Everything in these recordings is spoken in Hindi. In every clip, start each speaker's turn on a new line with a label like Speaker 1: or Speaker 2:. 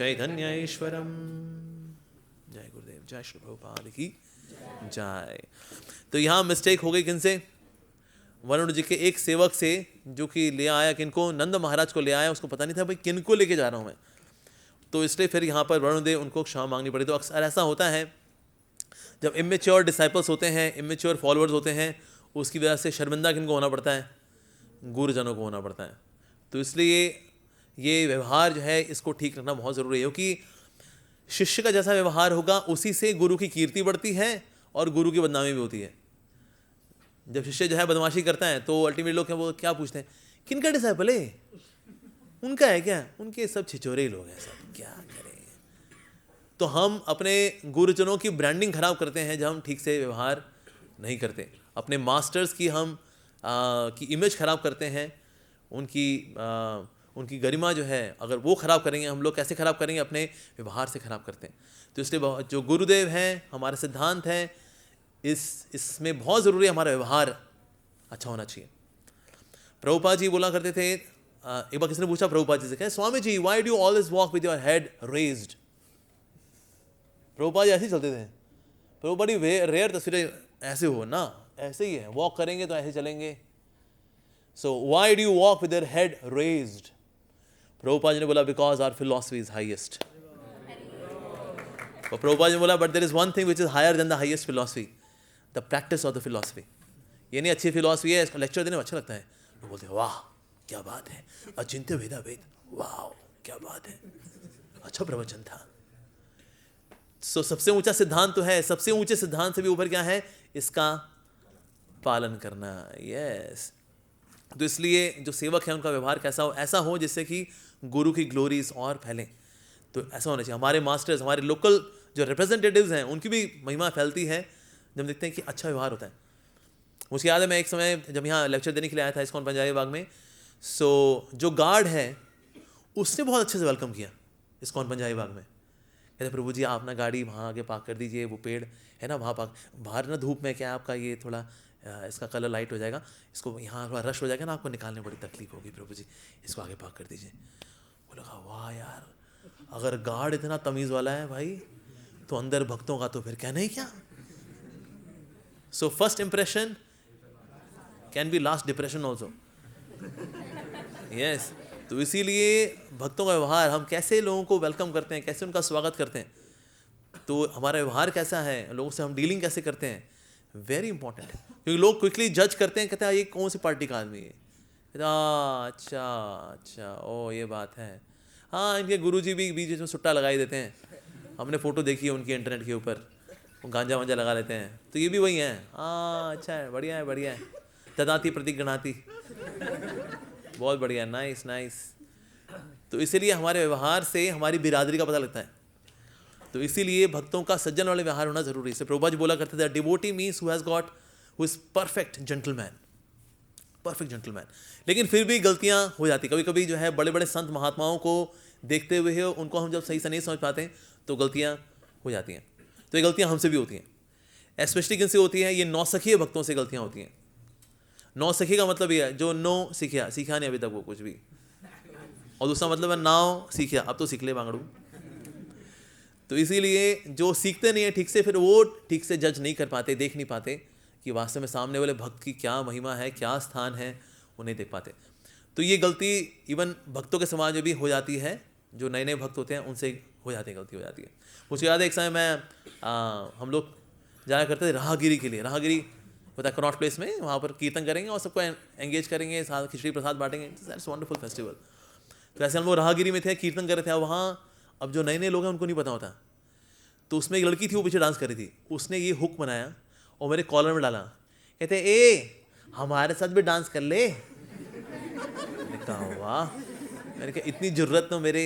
Speaker 1: चैतन्येश्वरम। जय गुरुदेव, जय श्री प्रभुपाद की जय। तो यहाँ मिस्टेक हो गई किनसे? वरुण जी के एक सेवक से, जो कि ले आया किनको, नंद महाराज को ले आया। उसको पता नहीं था भाई किनको लेके जा रहा हूँ मैं, तो इसलिए फिर यहाँ पर वरुण देव उनको क्षमा मांगनी पड़ी। तो अक्सर ऐसा होता है जब इमेच्योर डिसाइपल्स होते हैं, इमेच्योर फॉलोअर्स होते हैं, उसकी वजह से शर्मिंदा किनको होना पड़ता है? गुरुजनों को होना पड़ता है। तो इसलिए ये व्यवहार जो है इसको ठीक रखना बहुत ज़रूरी है, क्योंकि शिष्य का जैसा व्यवहार होगा उसी से गुरु की कीर्ति बढ़ती है और गुरु की बदनामी भी होती है। जब शिष्य जो है बदमाशी करता है तो अल्टीमेटली लोग वो क्या पूछते हैं, किनका डिसाइपल है? उनका है क्या? उनके सब छिछोरे लोग हैं, सब क्या करें। तो हम अपने गुरुजनों की ब्रांडिंग खराब करते हैं जब हम ठीक से व्यवहार नहीं करते। अपने मास्टर्स की हम की इमेज खराब करते हैं, उनकी गरिमा जो है अगर वो खराब करेंगे, हम लोग कैसे खराब करेंगे? अपने व्यवहार से खराब करते हैं। तो इसलिए जो गुरुदेव हैं, हमारे सिद्धांत हैं, इसमें बहुत ज़रूरी है हमारा व्यवहार अच्छा होना चाहिए। प्रभुपाद जी बोला करते थे, एक बार किसी ने पूछा प्रभुपाद जी से, कहे Swami ji why do you always walk with your head raised? Prabhupada ji ऐसे ही चलते थे। प्रभु बड़ी रेयर तस्वीरें ऐसे हो ना, ऐसे ही है, वॉक करेंगे तो ऐसे चलेंगे। So why do you walk with your head raised? Prabhupada ji ने बोला because our philosophy is highest. तो प्रभुपाद जी ने बोला but there is one thing which is higher than the highest philosophy, the practice of the philosophy. ये नहीं अच्छी फिलॉसफी है, इसका लेक्चर देने में अच्छा लगता है, वो बोलते हैं वाह क्या बात है, अचिंत्य भेदा भेद, वाह क्या बात है, अच्छा प्रवचन था। सो सबसे ऊंचा सिद्धांत तो है, सबसे ऊंचे सिद्धांत से भी ऊपर क्या है? इसका पालन करना। यस। तो इसलिए जो सेवक है उनका व्यवहार कैसा हो? ऐसा हो जिससे कि गुरु की ग्लोरीज और फैलें। तो ऐसा होना चाहिए। हमारे मास्टर्स, हमारे लोकल जो रिप्रेजेंटेटिव्स हैं, उनकी भी महिमा फैलती है जब देखते हैं कि अच्छा व्यवहार होता है। मुझे याद है मैं एक समय जब यहाँ लेक्चर देने के लिए आया था इस्कॉन पंजाबी बाग में, सो जो गार्ड है उसने बहुत अच्छे से वेलकम किया इस्कॉन पंजाबी बाग में। कहते प्रभु जी आप ना गाड़ी वहाँ आगे पार्क कर दीजिए, वो पेड़ है ना वहाँ पार्क, बाहर ना धूप में क्या आपका ये थोड़ा इसका कलर लाइट हो जाएगा, इसको यहाँ थोड़ा रश हो जाएगा ना, आपको निकालने में बड़ी तकलीफ होगी, प्रभु जी इसको आगे पार्क कर दीजिए। वो लगा वाह यार, अगर गार्ड इतना तमीज़ वाला है भाई तो अंदर भक्तों का तो फिर कहना ही क्या। So first impression can be last depression also. Yes. तो इसीलिए भक्तों का व्यवहार, हम कैसे लोगों को वेलकम करते हैं, कैसे उनका स्वागत करते हैं, तो हमारा व्यवहार कैसा है, लोगों से हम डीलिंग कैसे करते हैं, वेरी इंपॉर्टेंट है। क्योंकि लोग क्विकली जज करते हैं, कहते हैं ये कौन सी पार्टी का आदमी है, अच्छा अच्छा ओ ये बात है। हाँ इनके गुरुजी भी बीच में सुट्टा लगा ही देते हैं, हमने फ़ोटो देखी है उनकी इंटरनेट के ऊपर, वो गांजा वांजा लगा लेते हैं, तो ये भी वही हैं। हाँ अच्छा है, बढ़िया है, बढ़िया है, ददाती प्रतीक गणाती, बहुत बढ़िया, नाइस नाइस। तो इसीलिए हमारे व्यवहार से हमारी बिरादरी का पता लगता है। तो इसीलिए भक्तों का सज्जन वाले व्यवहार होना जरूरी है। से प्रभुपाद जी बोला करते थे devotee means who has got, who is perfect gentleman, perfect gentleman. लेकिन फिर भी गलतियां हो जाती, कभी कभी जो है बड़े बड़े संत महात्माओं को देखते हुए उनको हम जब सही से नहीं समझ पाते तो गलतियां हो जाती हैं। तो ये गलतियां हमसे भी होती हैं। स्पेशली किनसे होती है? ये नौसखीय भक्तों से गलतियां होती हैं। नौसखी का मतलब ये है जो सीखा नहीं अभी तक वो कुछ भी, और दूसरा मतलब है नाव सीखिया, अब तो सीख ले बांगड़ू। तो इसीलिए जो सीखते नहीं है ठीक से, फिर वो ठीक से जज नहीं कर पाते, देख नहीं पाते कि वास्तव में सामने वाले भक्त की क्या महिमा है, क्या स्थान है, वो नहीं देख पाते। तो ये गलती इवन भक्तों के समाज में भी हो जाती है, जो नए नए भक्त होते हैं उनसे हो जाती है, गलती हो जाती है। मुझे याद है एक समय मैं हम लोग जाया करते थे राहगिरी के लिए। राहगिरी होता है कनॉट प्लेस में, वहाँ पर कीर्तन करेंगे और सबको एंगेज करेंगे, साथ खिचड़ी प्रसाद बांटेंगे, दैट्स वंडरफुल फेस्टिवल। तो ऐसे हम लोग राहगिरी में थे, कीर्तन कर रहे थे। वहाँ अब जो नए नए लोग हैं उनको नहीं पता होता, तो उसमें एक लड़की थी वो पीछे डांस कर रही थी, उसने ये हुक बनाया और मेरे कॉलर में डाला, कहते ए हमारे साथ भी डांस कर ले। मैंने कहा वाह, मैंने कहा इतनी जरूरत तो मेरे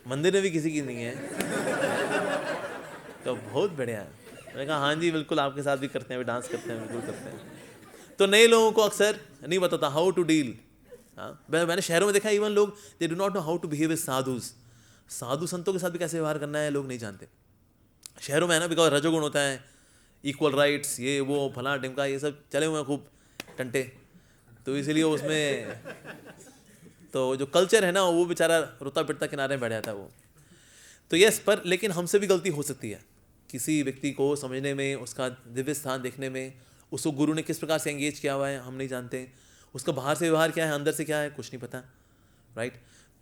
Speaker 1: मंदिर में भी किसी की नहीं है, तो बहुत बढ़िया। मैंने कहा हाँ जी बिल्कुल आपके साथ भी करते हैं, डांस करते हैं, बिल्कुल करते हैं। तो नए लोगों को अक्सर नहीं बताता हाउ टू डील। मैंने शहरों में देखा इवन लोग they do not know how to behave with sadhus, साधु संतों के साथ भी कैसे व्यवहार करना है लोग नहीं जानते। शहरों में है ना, बिकॉज रजोगुण होता है, इक्वल राइट्स, ये वो फला टिमका, ये सब चले हुए हैं खूब टंटे, तो इसीलिए उसमें तो जो कल्चर है ना वो बेचारा रोता पिटता किनारे में बैठ जाता है वो। तो यस, पर लेकिन हमसे भी गलती हो सकती है किसी व्यक्ति को समझने में, उसका दिव्य स्थान देखने में, उसको गुरु ने किस प्रकार से एंगेज किया हुआ है हम नहीं जानते, उसका बाहर से व्यवहार क्या है, अंदर से क्या है, कुछ नहीं पता, राइट।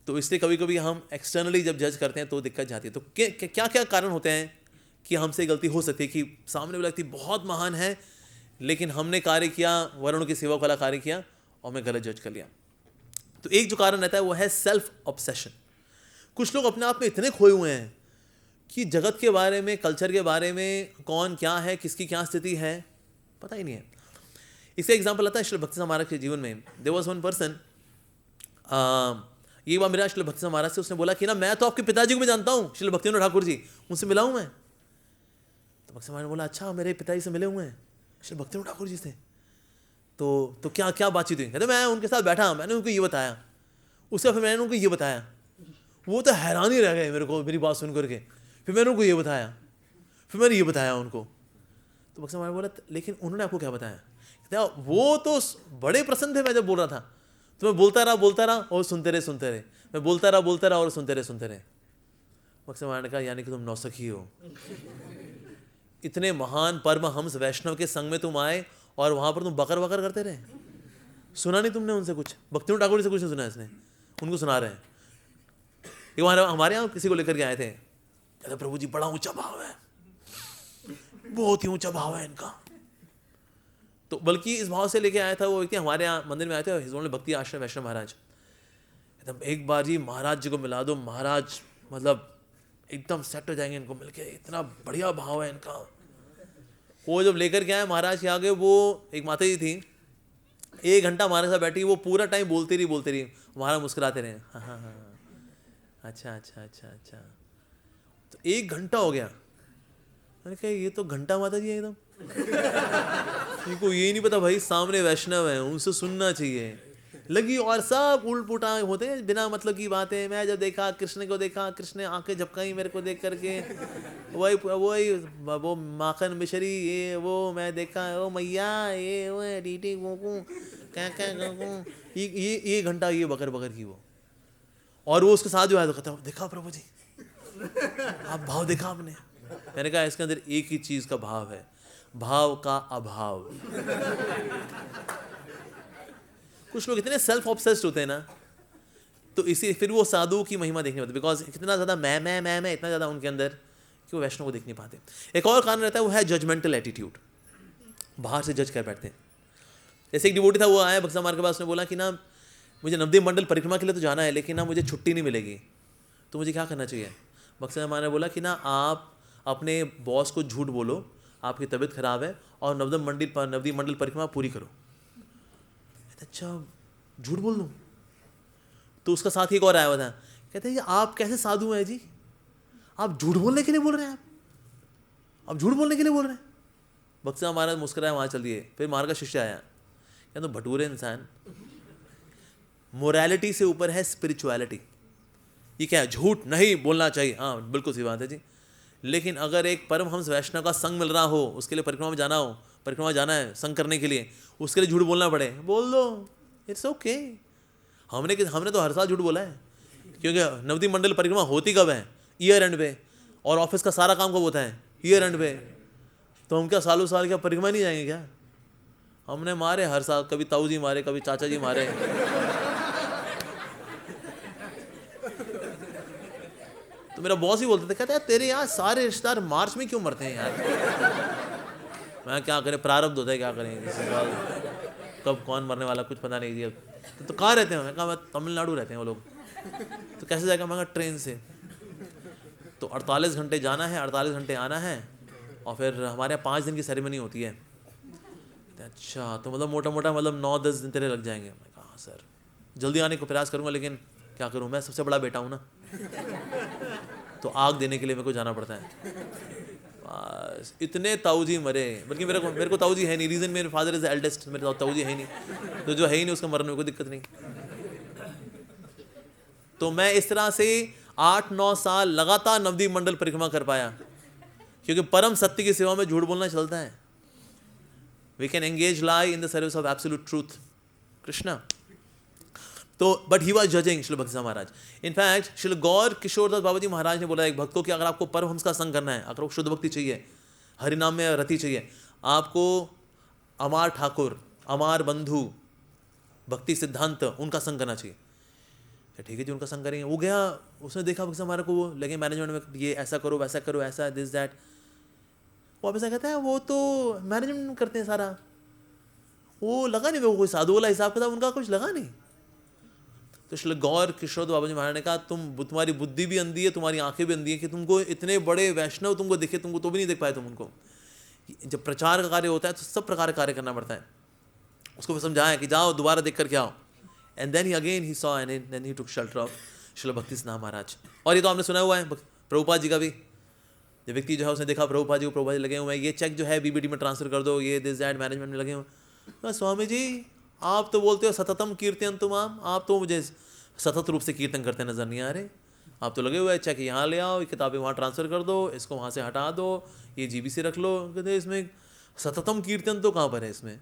Speaker 1: तो इसलिए कभी कभी हम एक्सटर्नली जब जज करते हैं तो दिक्कत जाती है। तो क्या क्या कारण होते हैं कि हमसे गलती हो सकती है कि सामने वाला व्यक्ति बहुत महान है लेकिन हमने कार्य किया, वरुण की सेवा वाला कार्य किया और मैं गलत जज कर लिया। तो एक जो कारण रहता है वो है सेल्फ ऑब्सेशन। कुछ लोग अपने आप में इतने खोए हुए हैं कि जगत के बारे में, कल्चर के बारे में, कौन क्या है, किसकी क्या स्थिति है, पता ही नहीं है। इसका एग्जाम्पल आता है श्री भक्ति महाराज के जीवन में। देयर वाज वन पर्सन, ये बात मेरा श्री भक्ति महाराज से, उसने बोला कि ना मैं तो आपके पिताजी को भी जानता हूँ, श्री भक्तिवेंद्र ठाकुर जी, उनसे मिला हूँ मैं। तो भक्ति महाराज ने बोला अच्छा मेरे पिताजी से मिले हुए हैं श्री भक्तिवेंद्र ठाकुर जी से, तो क्या क्या बातचीत हुई? कहते मैं उनके साथ बैठा, मैंने उनको ये बताया, उससे फिर मैंने उनको ये बताया, वो तो हैरान ही रह गए मेरे को मेरी बात सुन करके। फिर मैंने उनको ये बताया, फिर मैंने ये बताया उनको। तो भक्ति महाराज बोला लेकिन उन्होंने आपको क्या बताया? कहते वो तो बड़े प्रसन्न थे मैं जब बोल रहा था, तो मैं बोलता रहा और सुनते रहे, मैं बोलता रहा और सुनते रहे। भक्ति महाराज ने कहा यानी कि तुम नौसखी हो। इतने महान परमहंस वैष्णव के संग में तुम आए और वहां पर तुम बकर बकर करते रहे, सुना नहीं तुमने उनसे कुछ? भक्तिवेंद्र ठाकुर से कुछ नहीं सुना इसने, उनको सुना रहे हैं। एक बार हमारे यहाँ किसी को लेकर के आए थे, कहते प्रभु जी बड़ा ऊंचा भाव है, बहुत ही ऊंचा भाव है इनका। तो बल्कि इस भाव से लेके आया था वो व्यक्ति, हमारे यहाँ मंदिर में आए थे, हिजोल भक्ति आश्रम वैष्णव महाराज। एक बार जी महाराज जी को मिला दो, महाराज मतलब एकदम सेट हो जाएंगे इनको मिलके, इतना बढ़िया भाव है इनका। वो जब लेकर के आए महाराज के आगे, वो एक माता जी थी, 1 घंटा हमारे साथ बैठी, वो पूरा टाइम बोलती रही, महाराज मुस्कुराते रहे, हाँ, अच्छा। तो 1 घंटा हो गया। मैंने कहा ये तो घंटा माता जी है एकदम, इनको ये नहीं पता भाई सामने वैष्णव है, उनसे सुनना चाहिए लगी, और सब उल्ट पुटा होते हैं बिना मतलब की बातें। मैं जब देखा कृष्ण को देखा, कृष्ण आंखें झपकाई मेरे को देख करके, वही वो माखन मिश्री ये वो मैं देखा, ओ मैया ये वो टीटी गोकू क्या ये घंटा ये बकर की वो। और वो उसके साथ जो है तो कहता देखा प्रभु जी आप भाव देखा आपने? मैंने कहा इसके अंदर एक ही चीज का भाव है, भाव का अभाव। कुछ लोग इतने सेल्फ ऑब्सेस्ड होते हैं ना, तो इसी फिर वो साधु की महिमा देखने पाते, बिकॉज इतना ज़्यादा मैं इतना ज़्यादा उनके अंदर कि वो वैष्णव को देख नहीं पाते। एक और कारण रहता है वो है जजमेंटल एटीट्यूड, बाहर से जज कर बैठते हैं। जैसे एक डिवोटी था, वो आया भक्ति महाराज के पास, उसने बोला कि ना मुझे नवद्वीप मंडल परिक्रमा के लिए तो जाना है, लेकिन ना मुझे छुट्टी नहीं मिलेगी, तो मुझे क्या करना चाहिए? भक्ति महाराज ने बोला कि ना आप अपने बॉस को झूठ बोलो, आपकी तबीयत खराब है, और नवद्वीप मंडल परिक्रमा पूरी करो। अच्छा झूठ बोल दूं? तो उसका साथी एक और आया हुआ था, कहते हैं आप कैसे साधु हैं जी, आप झूठ बोलने के लिए बोल रहे हैं, आप झूठ बोलने के लिए बोल रहे हैं। भक्ति महाराज मुस्कुराए, वहां चल दिए। फिर मार्ग का शिष्य आया, क्या तो भटूरे इंसान, मोरालिटी से ऊपर है स्पिरिचुअलिटी। ये क्या है? झूठ नहीं बोलना चाहिए, हाँ बिल्कुल सही बात है जी, लेकिन अगर एक परमहंस वैष्णव का संग मिल रहा हो, उसके लिए परिक्रमा जाना है संग करने के लिए, उसके लिए झूठ बोलना पड़े, बोल दो, इट्स ओके। हमने तो हर साल झूठ बोला है, क्योंकि नवद्वीप मंडल परिक्रमा होती कब है? ईयर एंड पे, और ऑफिस का सारा काम कब होता है? ईयर एंड पे। तो हम क्या सालों साल क्या परिक्रमा नहीं जाएंगे क्या? हमने मारे हर साल, कभी ताऊ जी मारे, कभी चाचा जी मारे। तो मेरा बॉस ही बोलते थे, कहते हैं तेरे यार सारे रिश्तेदार मार्च में क्यों मरते हैं यार? मैं क्या करें, प्रारब्ध होता है, क्या करें, कब कौन मरने वाला कुछ पता नहीं जी। तो कहाँ रहते हैं? मैं कहा मैं तमिलनाडु रहते हैं वो लोग। तो कैसे जाएगा? मैं कहा ट्रेन से। तो 48 घंटे जाना है, 48 घंटे आना है, और फिर हमारे यहाँ 5 दिन की सेरेमनी होती है। अच्छा तो मतलब मोटा मोटा मतलब 9-10 दिन तेरे लग जाएंगे। मैं कहा सर जल्दी आने को प्रयास करूँगा, लेकिन क्या करूँ, मैं सबसे बड़ा बेटा हूँ ना, तो आग देने के लिए मेरे को जाना पड़ता है। बस इतने ताऊजी मरे, बल्कि मेरे को ताऊजी है नहीं, रीज़न मेरे फादर इज एल्डेस्ट, मेरे ताऊजी है नहीं, तो जो है ही नहीं उसका मरने में कोई दिक्कत नहीं। तो मैं इस तरह से 8-9 साल लगातार नवद्वीप मंडल परिक्रमा कर पाया, क्योंकि परम सत्य की सेवा में झूठ बोलना चलता है। We can engage lie in the service of absolute truth, Krishna. तो but he was judging Shrila Bhakti Maharaj. In fact Srila गौर किशोरदास बाबा जी महाराज ने बोला एक भक्त को कि अगर आपको परमहंस का संग करना है, अगर आपको शुद्ध भक्ति चाहिए, हरिनाम में रति चाहिए, आपको अमार ठाकुर, अमार बंधु, भक्ति सिद्धांत, उनका संग करना चाहिए. ठीक है जी, उनका संग करेंगे. वो गया, उसने देखा भक्ति हमारे को, वो लगे मैनेजमेंट में, ये ऐसा करो वैसा करो, ऐसा दिस दैट. वो ऐसा कहता है वो तो मैनेजमेंट करते हैं सारा. वो लगा नहीं, वो कोई साधु वाला हिसाब किताब उनका कुछ लगा नहीं. तो श्री गौर किशोर बाबा जी महाराज ने कहा तुम्हारी बुद्धि भी अंधी है, तुम्हारी आंखें भी अंधी है कि तुमको इतने बड़े वैष्णव तुमको दिखे, तुमको तो भी नहीं देख पाए तुम उनको. जब प्रचार का कार्य होता है तो सब प्रकार का कार्य करना पड़ता है. उसको भी समझाया कि जाओ दोबारा देख करके आओ. And then he again he saw and then he took shelter of Srila Bhakti Siddhanta महाराज. और ये तो आपने सुना हुआ है प्रभुपाद जी का भी. जो व्यक्ति जो है उसने देखा प्रभुपाद जी लगे हुए हैं, ये चेक जो है बीबीटी में ट्रांसफर कर दो, ये दिस दैट मैनेजमेंट में लगे हुए. स्वामी जी आप तो बोलते हो सततम कीर्तन तुमाम, आप तो मुझे सतत रूप से कीर्तन करते नजर नहीं आ रहे. आप तो लगे हुए हैं चेक यहाँ ले आओ, ये किताबें वहाँ ट्रांसफर कर दो, इसको वहाँ से हटा दो, ये जीबीसी रख लो. कहते इसमें सततम कीर्तन तो कहाँ पर है इसमें.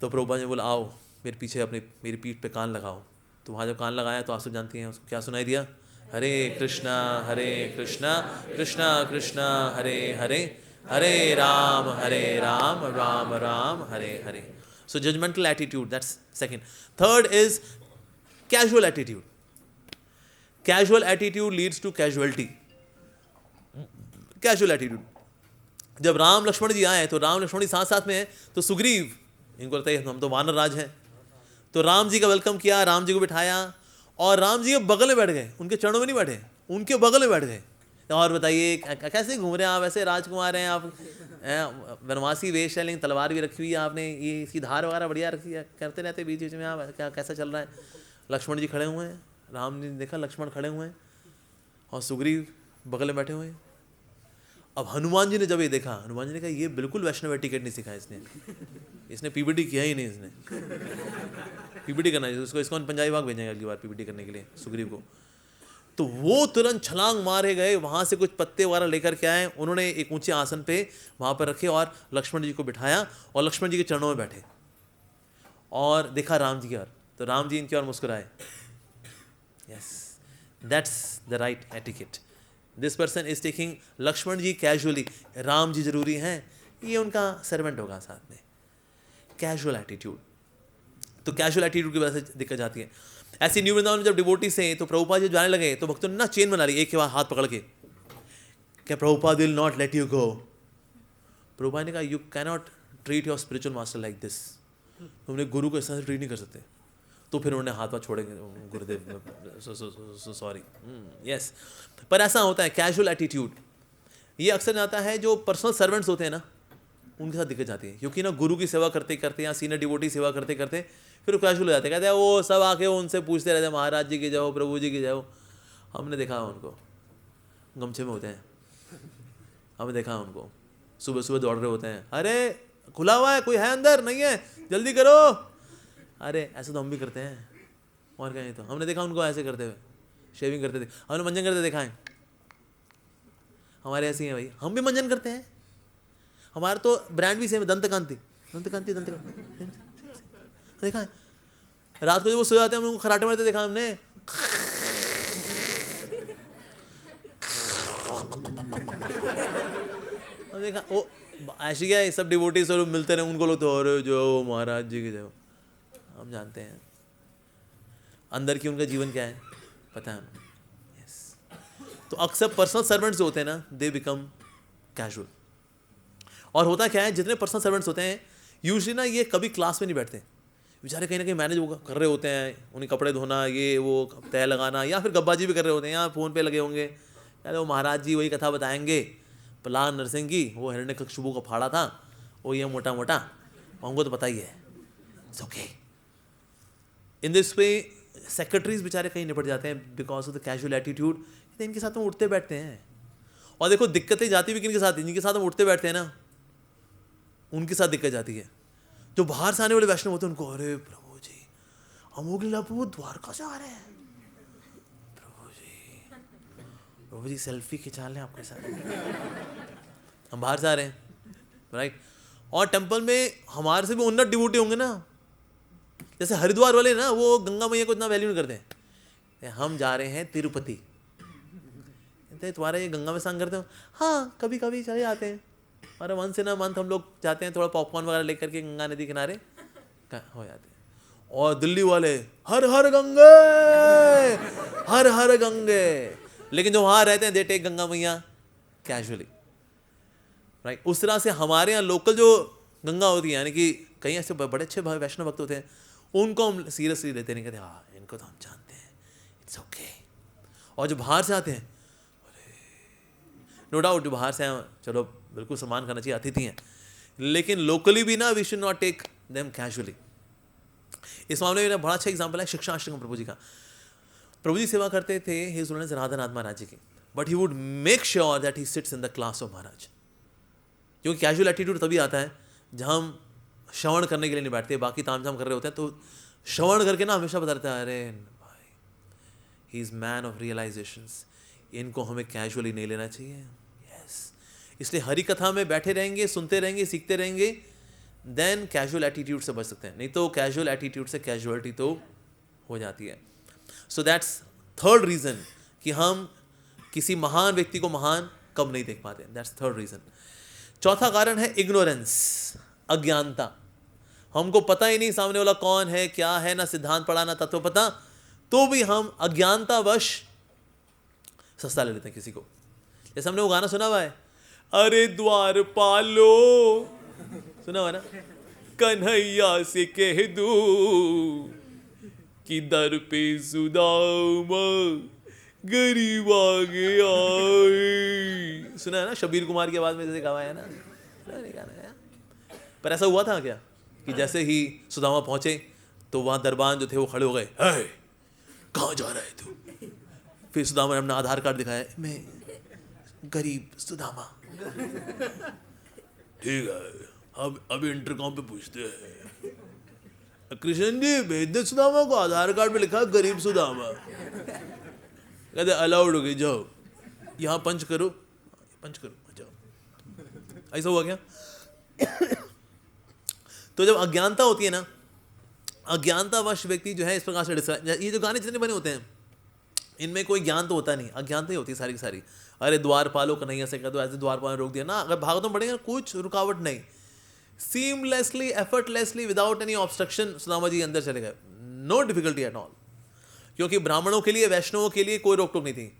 Speaker 1: तो प्रभुपाद ने बोला आओ मेरे पीछे अपने मेरी पीठ पे कान लगाओ. तो वहाँ जब कान लगाया तो आप सब जानती हैं उसको क्या सुनाई दिया, हरे कृष्णा कृष्णा कृष्णा हरे हरे, हरे Ram Ram Ram Hare Hare. So judgmental attitude, that's second. Third is casual attitude. Casual attitude leads to casualty. Casual attitude. जब राम लक्ष्मण जी आए तो राम लक्ष्मण जी साथ साथ में हैं, तो सुग्रीव, इनको लगता है हम तो वानर राज हैं, तो राम जी का वेलकम किया, राम जी को बिठाया और राम जी के बगल में बैठ गए. उनके चरणों में नहीं बैठे, उनके बगल में बैठ गए. और बताइए कैसे घूम रहे हैं आप, ऐसे राजकुमार हैं आप, वनवासी वेश है लेकिन तलवार भी रखी हुई है आपने, ये इसकी धार वगैरह बढ़िया रखी है, करते रहते बीच बीच में आप, क्या कैसा चल रहा है. लक्ष्मण जी खड़े हुए हैं, राम जी ने देखा लक्ष्मण खड़े हुए हैं और सुग्रीव बगल में बैठे हुए हैं. अब हनुमान जी ने जब ये देखा, हनुमान जी ने कहा ये बिल्कुल वैष्णव टिकट नहीं सीखा इसने पीपीटी किया ही नहीं. इसने पीपीटी करना चाहिए उसको, इसको पंजाबी बाग भेजेंगे अगली बार पीपीटी करने के लिए सुग्रीव को. तो वो तुरंत छलांग मारे गए, वहाँ से कुछ पत्ते वगैरह लेकर के आए, उन्होंने एक ऊंचे आसन पे वहाँ पर रखे और लक्ष्मण जी को बिठाया और लक्ष्मण जी के चरणों में बैठे और देखा राम जी की ओर, तो राम जी इनकी ओर मुस्कुराए. Yes, that's the right etiquette. This person is taking Lakshman ji casually, Ram ji जरूरी हैं, ये उनका सर्वेंट होगा साथ में. Casual attitude. तो कैजुअल एटीट्यूड की वजह से दिक्कत जाती है. ऐसे न्यू वृंदावन में जब डिवोटी से तो प्रभुपाद जी जाने लगे तो भक्तों ने ना चेन बना ली एक के बाद हाथ पकड़ के, क्या Prabhupada will not let you go. Prabhupada ने कहा you can not treat your spiritual master like this, तुमने गुरु को इस तरह से ट्रीट नहीं कर सकते. तो फिर उन्होंने हाथ पाथ छोड़ेंगे, गुरुदेव सॉरी. यस, पर ऐसा होता है कैजुअल एटीट्यूड. ये अक्सर आता है जो पर्सनल सर्वेंट्स होते हैं ना, उनके साथ दिक्कत जाती है, क्योंकि ना गुरु की सेवा करते करते या सीनियर डिवोटी सेवा करते करते फिर कैजुअल हो जाते हैं. कहते हैं वो सब आके उनसे पूछते रहते हैं महाराज जी की जाओ, प्रभु जी की जाओ. हमने देखा उनको गमछे में होते हैं, हमने देखा उनको सुबह सुबह दौड़ रहे होते हैं, अरे खुला हुआ है कोई है अंदर, नहीं है जल्दी करो. अरे ऐसा तो हम भी करते हैं और कहें तो हमने देखा उनको ऐसे करते हुए, शेविंग करते थे, हमने मंजन करते देखा है. हमारे ऐसे हैं भाई, हम भी मंजन करते हैं. हमारा तो ब्रांड भी सेम, दंतकांति दंतकांति दंतकांति देखा है. रात को जब वो सो जाते हैं हम उनको खराटे मारते देखा हमने. देखा वो ऐसी क्या है, सब डिवोटी सब मिलते रहे, उनको लोग तो और जो महाराज जी के जो, हम जानते हैं अंदर की उनका जीवन क्या है पता है. यस, तो अक्सर पर्सनल सर्वेंट्स होते हैं ना, दे बिकम कैजुअल. और होता क्या है, जितने पर्सनल सर्वेंट्स होते हैं यूजुअली ना ये कभी क्लास में नहीं बैठते, बेचारे कहीं ना कहीं मैनेज कर रहे होते हैं, उन्हें कपड़े धोना, ये वो तय लगाना, या फिर गब्बाजी भी कर रहे होते हैं, यहाँ फ़ोन पे लगे होंगे. यार वो महाराज जी वही कथा बताएंगे, प्रहलाद नरसिंह की, वो हिरण्यकशिपु को फाड़ा था, वो ये मोटा मोटा, हमको तो पता ही है. It's okay. In this way secretaries बेचारे कहीं निपट जाते हैं because of the casual attitude. इनके साथ हम उठते बैठते हैं, और देखो दिक्कतें जाती भी किनके साथ, जिनके साथ हम उठते बैठते हैं ना उनके साथ दिक्कत जाती है. जो बाहर से आने वाले वैष्णव होते हैं उनको, अरे प्रभु जी अमोघ लीला प्रभु द्वारका से आ रहे हैं, प्रभु जी सेल्फी खिंचा लें आपके साथ, हम बाहर से आ रहे हैं, राइट. और टेंपल में हमारे से भी उन्नत डिवोटी होंगे ना, जैसे हरिद्वार वाले ना वो गंगा मैया को इतना वैल्यू नहीं करते हैं। हम जा रहे हैं तिरुपति, तुम्हारे ये गंगा में स्नान करते हो? हाँ कभी कभी चले जाते हैं, और वंस इन अ मंथ हम लोग जाते हैं, थोड़ा पॉपकॉर्न वगैरह लेकर के गंगा नदी किनारे हो जाते हैं। और दिल्ली वाले हर हर गंगे, हर हर गंगे, लेकिन जो वहाँ रहते हैं दे टेक गंगा मैया कैजुअली, राइट। उस तरह से हमारे यहाँ लोकल जो गंगा होती है, यानी कि कई ऐसे बड़े अच्छे वैष्णव भक्त होते हैं, उनको हम सीरियसली लेते नहीं, कहते हाँ इनको तो हम जानते हैं, इट्स ओके। और जो बाहर से आते हैं, नो डाउट जो बाहर से आए चलो बिल्कुल सम्मान करना चाहिए, अतिथि हैं, लेकिन लोकली भी ना we should not take them casually. इस मामले में बड़ा अच्छा एग्जाम्पल है शिक्षाश्रम प्रभु जी का। प्रभु जी सेवा करते थे हिज स्टूडेंट्स राधानाथ महाराज जी की, but he would make sure that he sits in the class of Maharaj. क्योंकि कैजुअल एटीट्यूड तभी आता है जहाँ हम श्रवण करने के लिए नहीं बैठते, बाकी तामझाम कर रहे होते हैं, तो श्रवण करके ना हमेशा बताता है अरे भाई he is man of realisations, इनको हमें कैजुअली नहीं लेना चाहिए। यस, इसलिए हरि कथा में बैठे रहेंगे, सुनते रहेंगे, सीखते रहेंगे, देन कैजुअल एटीट्यूड से बच सकते हैं, नहीं तो कैजुअल एटीट्यूड से कैजुअलिटी तो हो जाती है। सो दैट्स थर्ड रीज़न कि हम किसी महान व्यक्ति को महान कब नहीं देख पाते, दैट्स थर्ड रीज़न। चौथा कारण है इग्नोरेंस, अज्ञानता। हमको पता ही नहीं सामने वाला कौन है क्या है, ना सिद्धांत पढ़ा ना तत्व पता, तो भी हम अज्ञानतावश सस्ता ले लेते हैं किसी को। जैसे हमने वो गाना सुना हुआ है, अरे द्वार पालो, सुना हुआ ना, कन्हैया से कह दो कि दर पे सुदामा गरीब आ गया। सुना है ना, शबीर कुमार की आवाज में जैसे गाया है ना, गाना है। पर ऐसा हुआ था क्या कि जैसे ही सुदामा पहुंचे तो वहां दरबान जो थे वो खड़े हो गए, कहाँ जा रहा है तू? फिर सुदामा ने अपना आधार कार्ड दिखाया, मैं गरीब सुदामा। ठीक है, अब इंटरकॉम पे पूछते हैं, कृष्ण जी भेज दे सुदामा को, आधार कार्ड पे लिखा गरीब सुदामा। कहते अलाउड हो गई, जाओ यहाँ पंच करो, पंच करो, जाओ। ऐसा हुआ क्या? तो जब अज्ञानता होती है ना, अज्ञानतावश व्यक्ति जो है इस प्रकार से डिस्क्राइब, ये जो गाने जितने बने होते हैं इनमें कोई ज्ञान तो होता नहीं, अज्ञानता ही होती है सारी की सारी। अरे द्वार पालो कन्हैया से कह दो, ऐसे द्वार पालो रोक दिया ना, अगर भागवतम पढ़ेंगे कुछ रुकावट नहीं, seamlessly effortlessly without any obstruction Sudama ji अंदर चले गए, नो डिफिकल्टी एट ऑल। क्योंकि ब्राह्मणों के लिए, वैष्णवों के लिए कोई रोक टोक नहीं थी,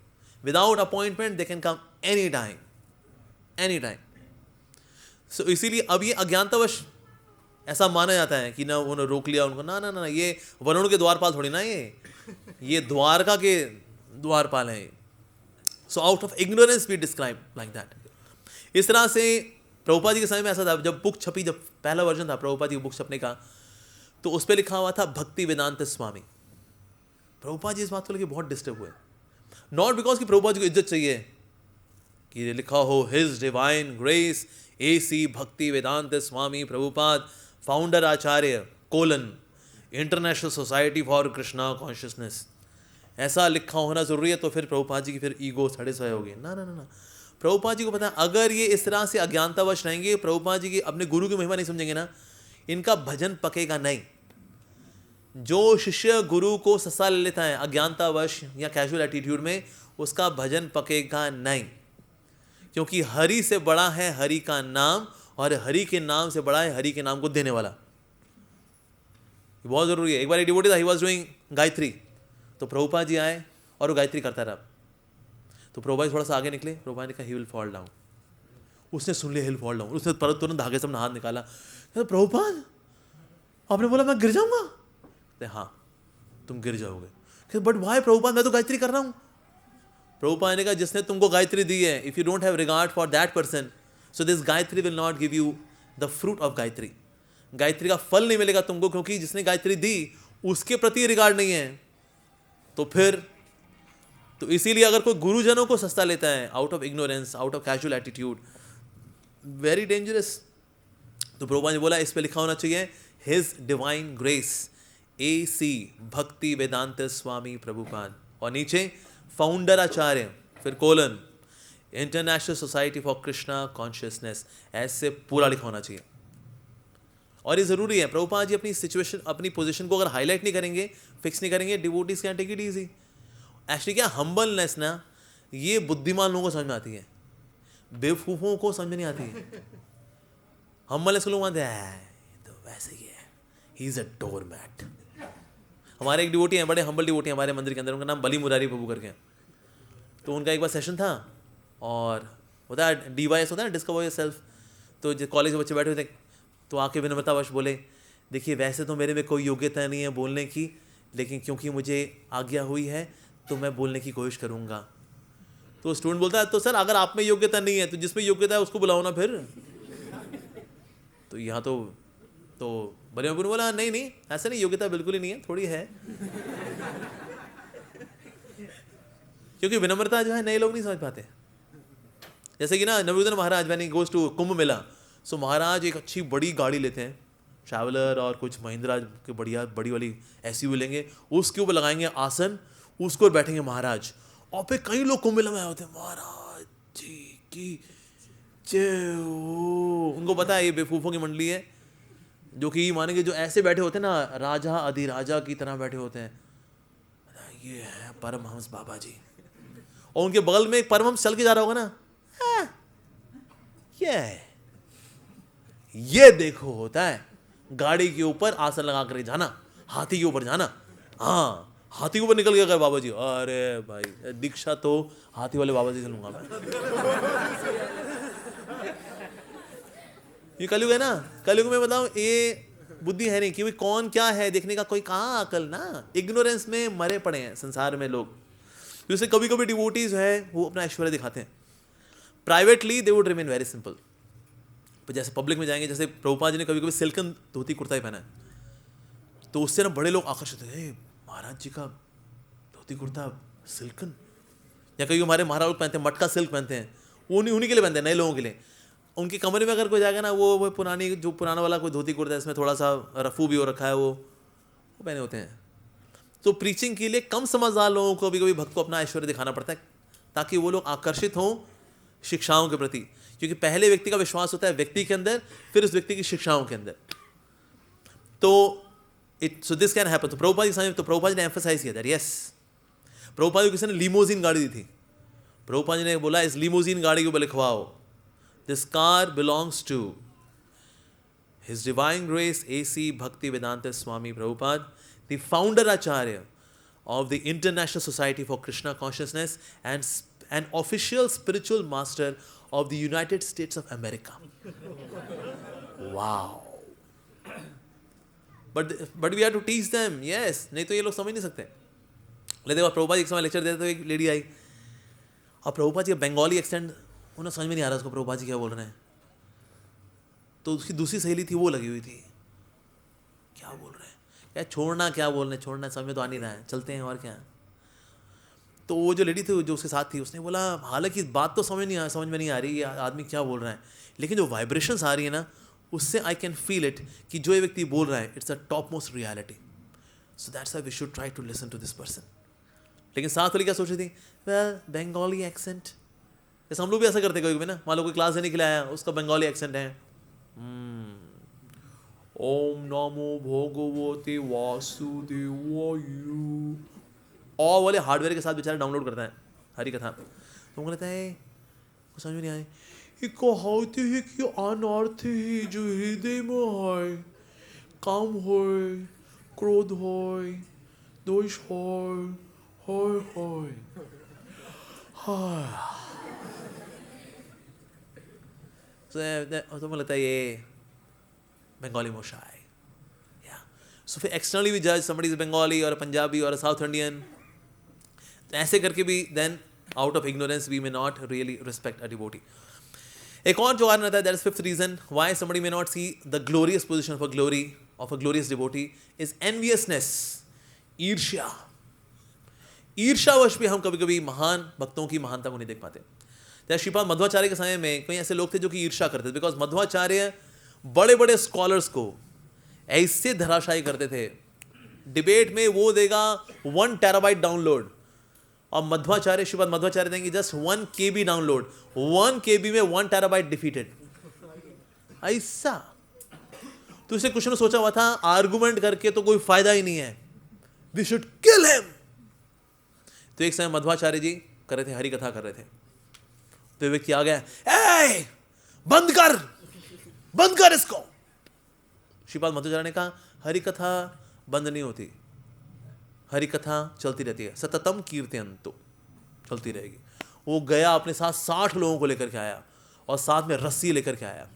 Speaker 1: without appointment they can come any time, any time. So इसीलिए अब ये अज्ञानतावश ऐसा माना जाता है कि ना उन्होंने रोक लिया उनको, ना ना ना, ये वरुण के द्वारपाल थोड़ी ना, ये द्वारका के द्वारपाल हैं। So out of ignorance we describe like that. इस तरह से प्रभुपाद जी के समय में ऐसा था, जब बुक छपी, जब पहला वर्जन था प्रभुपाद जी की बुक छपने का, तो उस पर लिखा हुआ था भक्ति वेदांत स्वामी। प्रभुपाद जी इस बात को लेकर बहुत डिस्टर्ब हुए, नॉट बिकॉज कि प्रभुपाद जी को इज्जत चाहिए कि लिखा हो his divine grace AC Bhakti Vedanta Swami Prabhupada, founder acharya colon international society for Krishna consciousness, ऐसा लिखा होना जरूरी है तो फिर प्रभुपाद जी की फिर ईगो सैटिस्फाई होगी। ना ना ना ना, प्रभुपाद जी को पता है अगर ये इस तरह से अज्ञानतावश रहेंगे, प्रभुपाद जी की अपने गुरु की महिमा नहीं समझेंगे ना, इनका भजन पकेगा नहीं। जो शिष्य गुरु को सस्ता ले लेता है अज्ञानतावश या कैजुअल एटीट्यूड में, उसका भजन पकेगा नहीं, क्योंकि हरि से बड़ा है हरि का नाम, और हरि के नाम से बड़ा है हरि के नाम को देने वाला। बहुत जरूरी है। एक बार एक डिवोटी था, ही वाज डूइंग गायत्री, तो प्रभुपाद जी आए और वो गायत्री करता रहा, तो प्रभुपाद जी थोड़ा सा आगे निकले, प्रभुपाद ने कहा ही विल फॉल डाउन। उसने सुन लिया ही विल फॉल डाउन, उसने तुरंत धागे से अपना हाथ निकाला, तो प्रभुपाद आपने बोला मैं गिर जाऊंगा? हाँ तुम गिर जाओगे। बट वाई प्रभुपाद, मैं तो गायत्री कर रहा हूँ। प्रभुपाद ने कहा जिसने तुमको गायत्री दी है, if you don't have regard for that person, so this Gayatri will not give you the fruit of Gayatri. Gayatri का फल नहीं मिलेगा तुमको, क्योंकि जिसने गायत्री दी उसके प्रति रिगार्ड नहीं है। तो फिर तो इसीलिए अगर कोई गुरुजनों को सस्ता लेता है out of ignorance, out of casual attitude, very dangerous. तो प्रभुपाद ने बोला इस पे लिखा होना चाहिए his divine grace AC Bhakti Vedanta Swami Prabhupada, और नीचे फाउंडर आचार्य, फिर colon international society for Krishna consciousness, ऐसे पूरा लिखा होना चाहिए। और ये ज़रूरी है। प्रभुपाद जी अपनी सिचुएशन, अपनी पोजीशन को अगर हाईलाइट नहीं करेंगे, फिक्स नहीं करेंगे, devotees can take it easy. Actually क्या हम्बलनेस ना, ये बुद्धिमान लोगों को समझ में आती है, बेवकूफ़ों को समझ में नहीं आती है। हम्बलनेस को लोग मानते हैं तो वैसे ही है, he is a doormat. हमारे एक डिवोटी हैं, बड़े हम्बल डिवोटी हैं हमारे मंदिर के अंदर, उनका नाम बली मुरारी प्रभु करके हैं। तो उनका एक बार सेशन था और होता है DYS होता है ना, डिस्कवर योरसेल्फ। तो जो कॉलेज के बच्चे बैठे हुए थे, तो आके विनम्रतावश बोले, देखिए वैसे तो मेरे में कोई योग्यता नहीं है बोलने की, लेकिन क्योंकि मुझे आज्ञा हुई है तो मैं बोलने की कोशिश करूँगा। तो स्टूडेंट बोलता है, तो सर अगर आप में योग्यता नहीं है तो जिसमें योग्यता है उसको बुलाओ ना फिर। तो यहाँ तो बड़े बाबू ने बोला, नहीं नहीं ऐसा नहीं, योग्यता बिल्कुल ही नहीं है, थोड़ी है। क्योंकि विनम्रता जो है नए लोग नहीं समझ पाते। जैसे कि ना नवोदय महाराज when he goes to Kumbh Mela, सो महाराज एक अच्छी बड़ी गाड़ी लेते हैं, ट्रैवलर और कुछ महिंद्रा के बढ़िया बड़ी वाली SUV लेंगे, उसके ऊपर लगाएंगे आसन, उसको बैठेंगे महाराज। और फिर कई लोग कुंभ मेला में आए होते हैं, महाराज जी की जय हो। उनको पता है ये बेवकूफ़ों की मंडली है, जो कि मानेंगे जो ऐसे बैठे होते हैं ना, राजा अधिराजा की तरह बैठे होते हैं, ये है परमहंस बाबा जी। और उनके बगल में एक परमहंस चल के जा रहा होगा ना, ये देखो होता है गाड़ी के ऊपर आसन लगा कर जाना, हाथी के ऊपर जाना। हाँ, हाथी के ऊपर निकल गया बाबा जी, अरे भाई दीक्षा तो हाथी वाले बाबा जी से लूंगा मैं। ये कलयुग है ना, कलयुग में बताऊं ये बुद्धि है नहीं कि कौन क्या है देखने का कोई कहाँ अकल ना, इग्नोरेंस में मरे पड़े हैं संसार में लोग। जैसे कभी कभी डिवोटीज है वो अपना ऐश्वर्य दिखाते हैं, privately they would remain very simple, पर जैसे पब्लिक में जाएंगे, जैसे प्रभुपाद जी ने कभी कभी सिल्कन धोती कुर्ता ही पहना है, तो उससे ना बड़े लोग आकर्षित होते, महाराज जी का धोती कुर्ता सिल्कन। या कभी हमारे महाराज लोग पहनते हैं मटका सिल्क पहनते हैं, वो उन्हीं के लिए पहनते हैं, नए लोगों के लिए। उनके कमरे में अगर कोई जाएगा ना, वो पुरानी जो पुराना वाला कोई धोती कुर्ता है, इसमें थोड़ा सा रफू भी हो रखा है, वो पहने होते हैं। तो प्रीचिंग के लिए कम समझदार लोगों को कभी कभी भक्त को अपना ऐश्वर्य दिखाना पड़ता है, ताकि वो लोग आकर्षित हों शिक्षाओं के प्रति। क्योंकि पहले व्यक्ति का विश्वास होता है व्यक्ति के अंदर, फिर उस व्यक्ति की शिक्षाओं के अंदर। तो सो दिस कैन हैपन। तो प्रभुपाद जी समझ, तो प्रभुपाद जी ने एम्फसाइज किया दैट यस, प्रभुपाद जी किसी ने लीमोजीन गाड़ी दी थी, प्रभुपाद जी ने बोला इस लीमोजीन गाड़ी के ऊपर लिखवाओ, this car belongs to his divine grace AC Bhaktivedanta Swami Prabhupada, the founder Acharya of the International Society for Krishna Consciousness and an official spiritual master of the United States of America. Wow. But we have to teach them, yes, नहीं तो ये लोग समझ नहीं सकते। लेकिन प्रभुपाद जी एक समय लेक्चर देते तो एक लेडी आई, और प्रभुपाद जी का बंगाली एक्सेंट उन्हें समझ में नहीं आ रहा उसको प्रभुपाद जी क्या बोल रहे हैं। तो उसकी दूसरी सहेली थी, वो लगी हुई थी, क्या बोल रहे हैं, क्या छोड़ना, क्या बोल रहे हैं, छोड़ना, समझ में तो आ नहीं रहा है, चलते हैं और क्या। तो वो जो लेडी थी जो उसके साथ थी, उसने बोला हालांकि बात तो समझ में नहीं आ रही ये आदमी क्या बोल रहा है, लेकिन जो वाइब्रेशंस आ रही है ना, उससे आई कैन फील इट कि जो ये व्यक्ति बोल रहा है it's a topmost reality, so that's why we should try to listen to this person. लेकिन साथ वाली क्या सोच रही थी, वेल बंगाली एक्सेंट, जैसे हम लोग भी ऐसा करते कभी ना, मान लो कोई क्लास देने के लिए आया, उसका बंगाली एक्सेंट है, ओम नमो भगवते वासुदेवाय, और वाले हार्डवेयर के साथ बेचारा डाउनलोड करता है हरी कथा। तो उनको लगता है कुछ समझ में नहीं आए, ये कहते हैं कि अनर्थ है जो हृदय में है, काम है, क्रोध है, दोष है, तो मुझे लगता है ये बंगाली मोशा है। सो फिर एक्सटर्नली भी जज समबडी इज बंगाली और पंजाबी और साउथ इंडियन, ऐसे करके भी then out of ignorance we may not really respect a devotee. एक और जो कारण रहता है, that is fifth reason why somebody may not see the glorious position of a glorious devotee is enviousness, ईर्ष्या। ईर्ष्यावश भी हम कभी कभी महान भक्तों की महानता को नहीं देख पाते। जैसे श्रीपाद मध्वाचार्य के समय में कई ऐसे लोग थे जो कि ईर्ष्या करते थे, बिकॉज मध्वाचार्य बड़े बड़े स्कॉलर्स को ऐसे धराशायी करते थे, डिबेट में वो देगा 1 टेराबाइट डाउनलोड, और मध्वाचार्य श्रीपाद मध्वाचार्य देंगे जस्ट 1 KB डाउनलोड, 1 KB में 1 टेराबाइट डिफीटेड, ऐसा। तो इसलिए कृष्ण ने सोचा हुआ था आर्गुमेंट करके तो कोई फायदा ही नहीं है, वी शुड किल हिम। तो एक समय मध्वाचार्य जी कर रहे थे, हरि कथा कर रहे थे, तो एक व्यक्ति आ गया, ए बंद कर इसको। श्रीपाद मध्वाचार्य ने कहा हरि कथा बंद नहीं होती, हरि कथा चलती रहती है, सततम कीर्तयन्तु, चलती रहेगी। वो गया अपने साथ 60 लोगों को लेकर के आया और साथ में रस्सी लेकर के आया।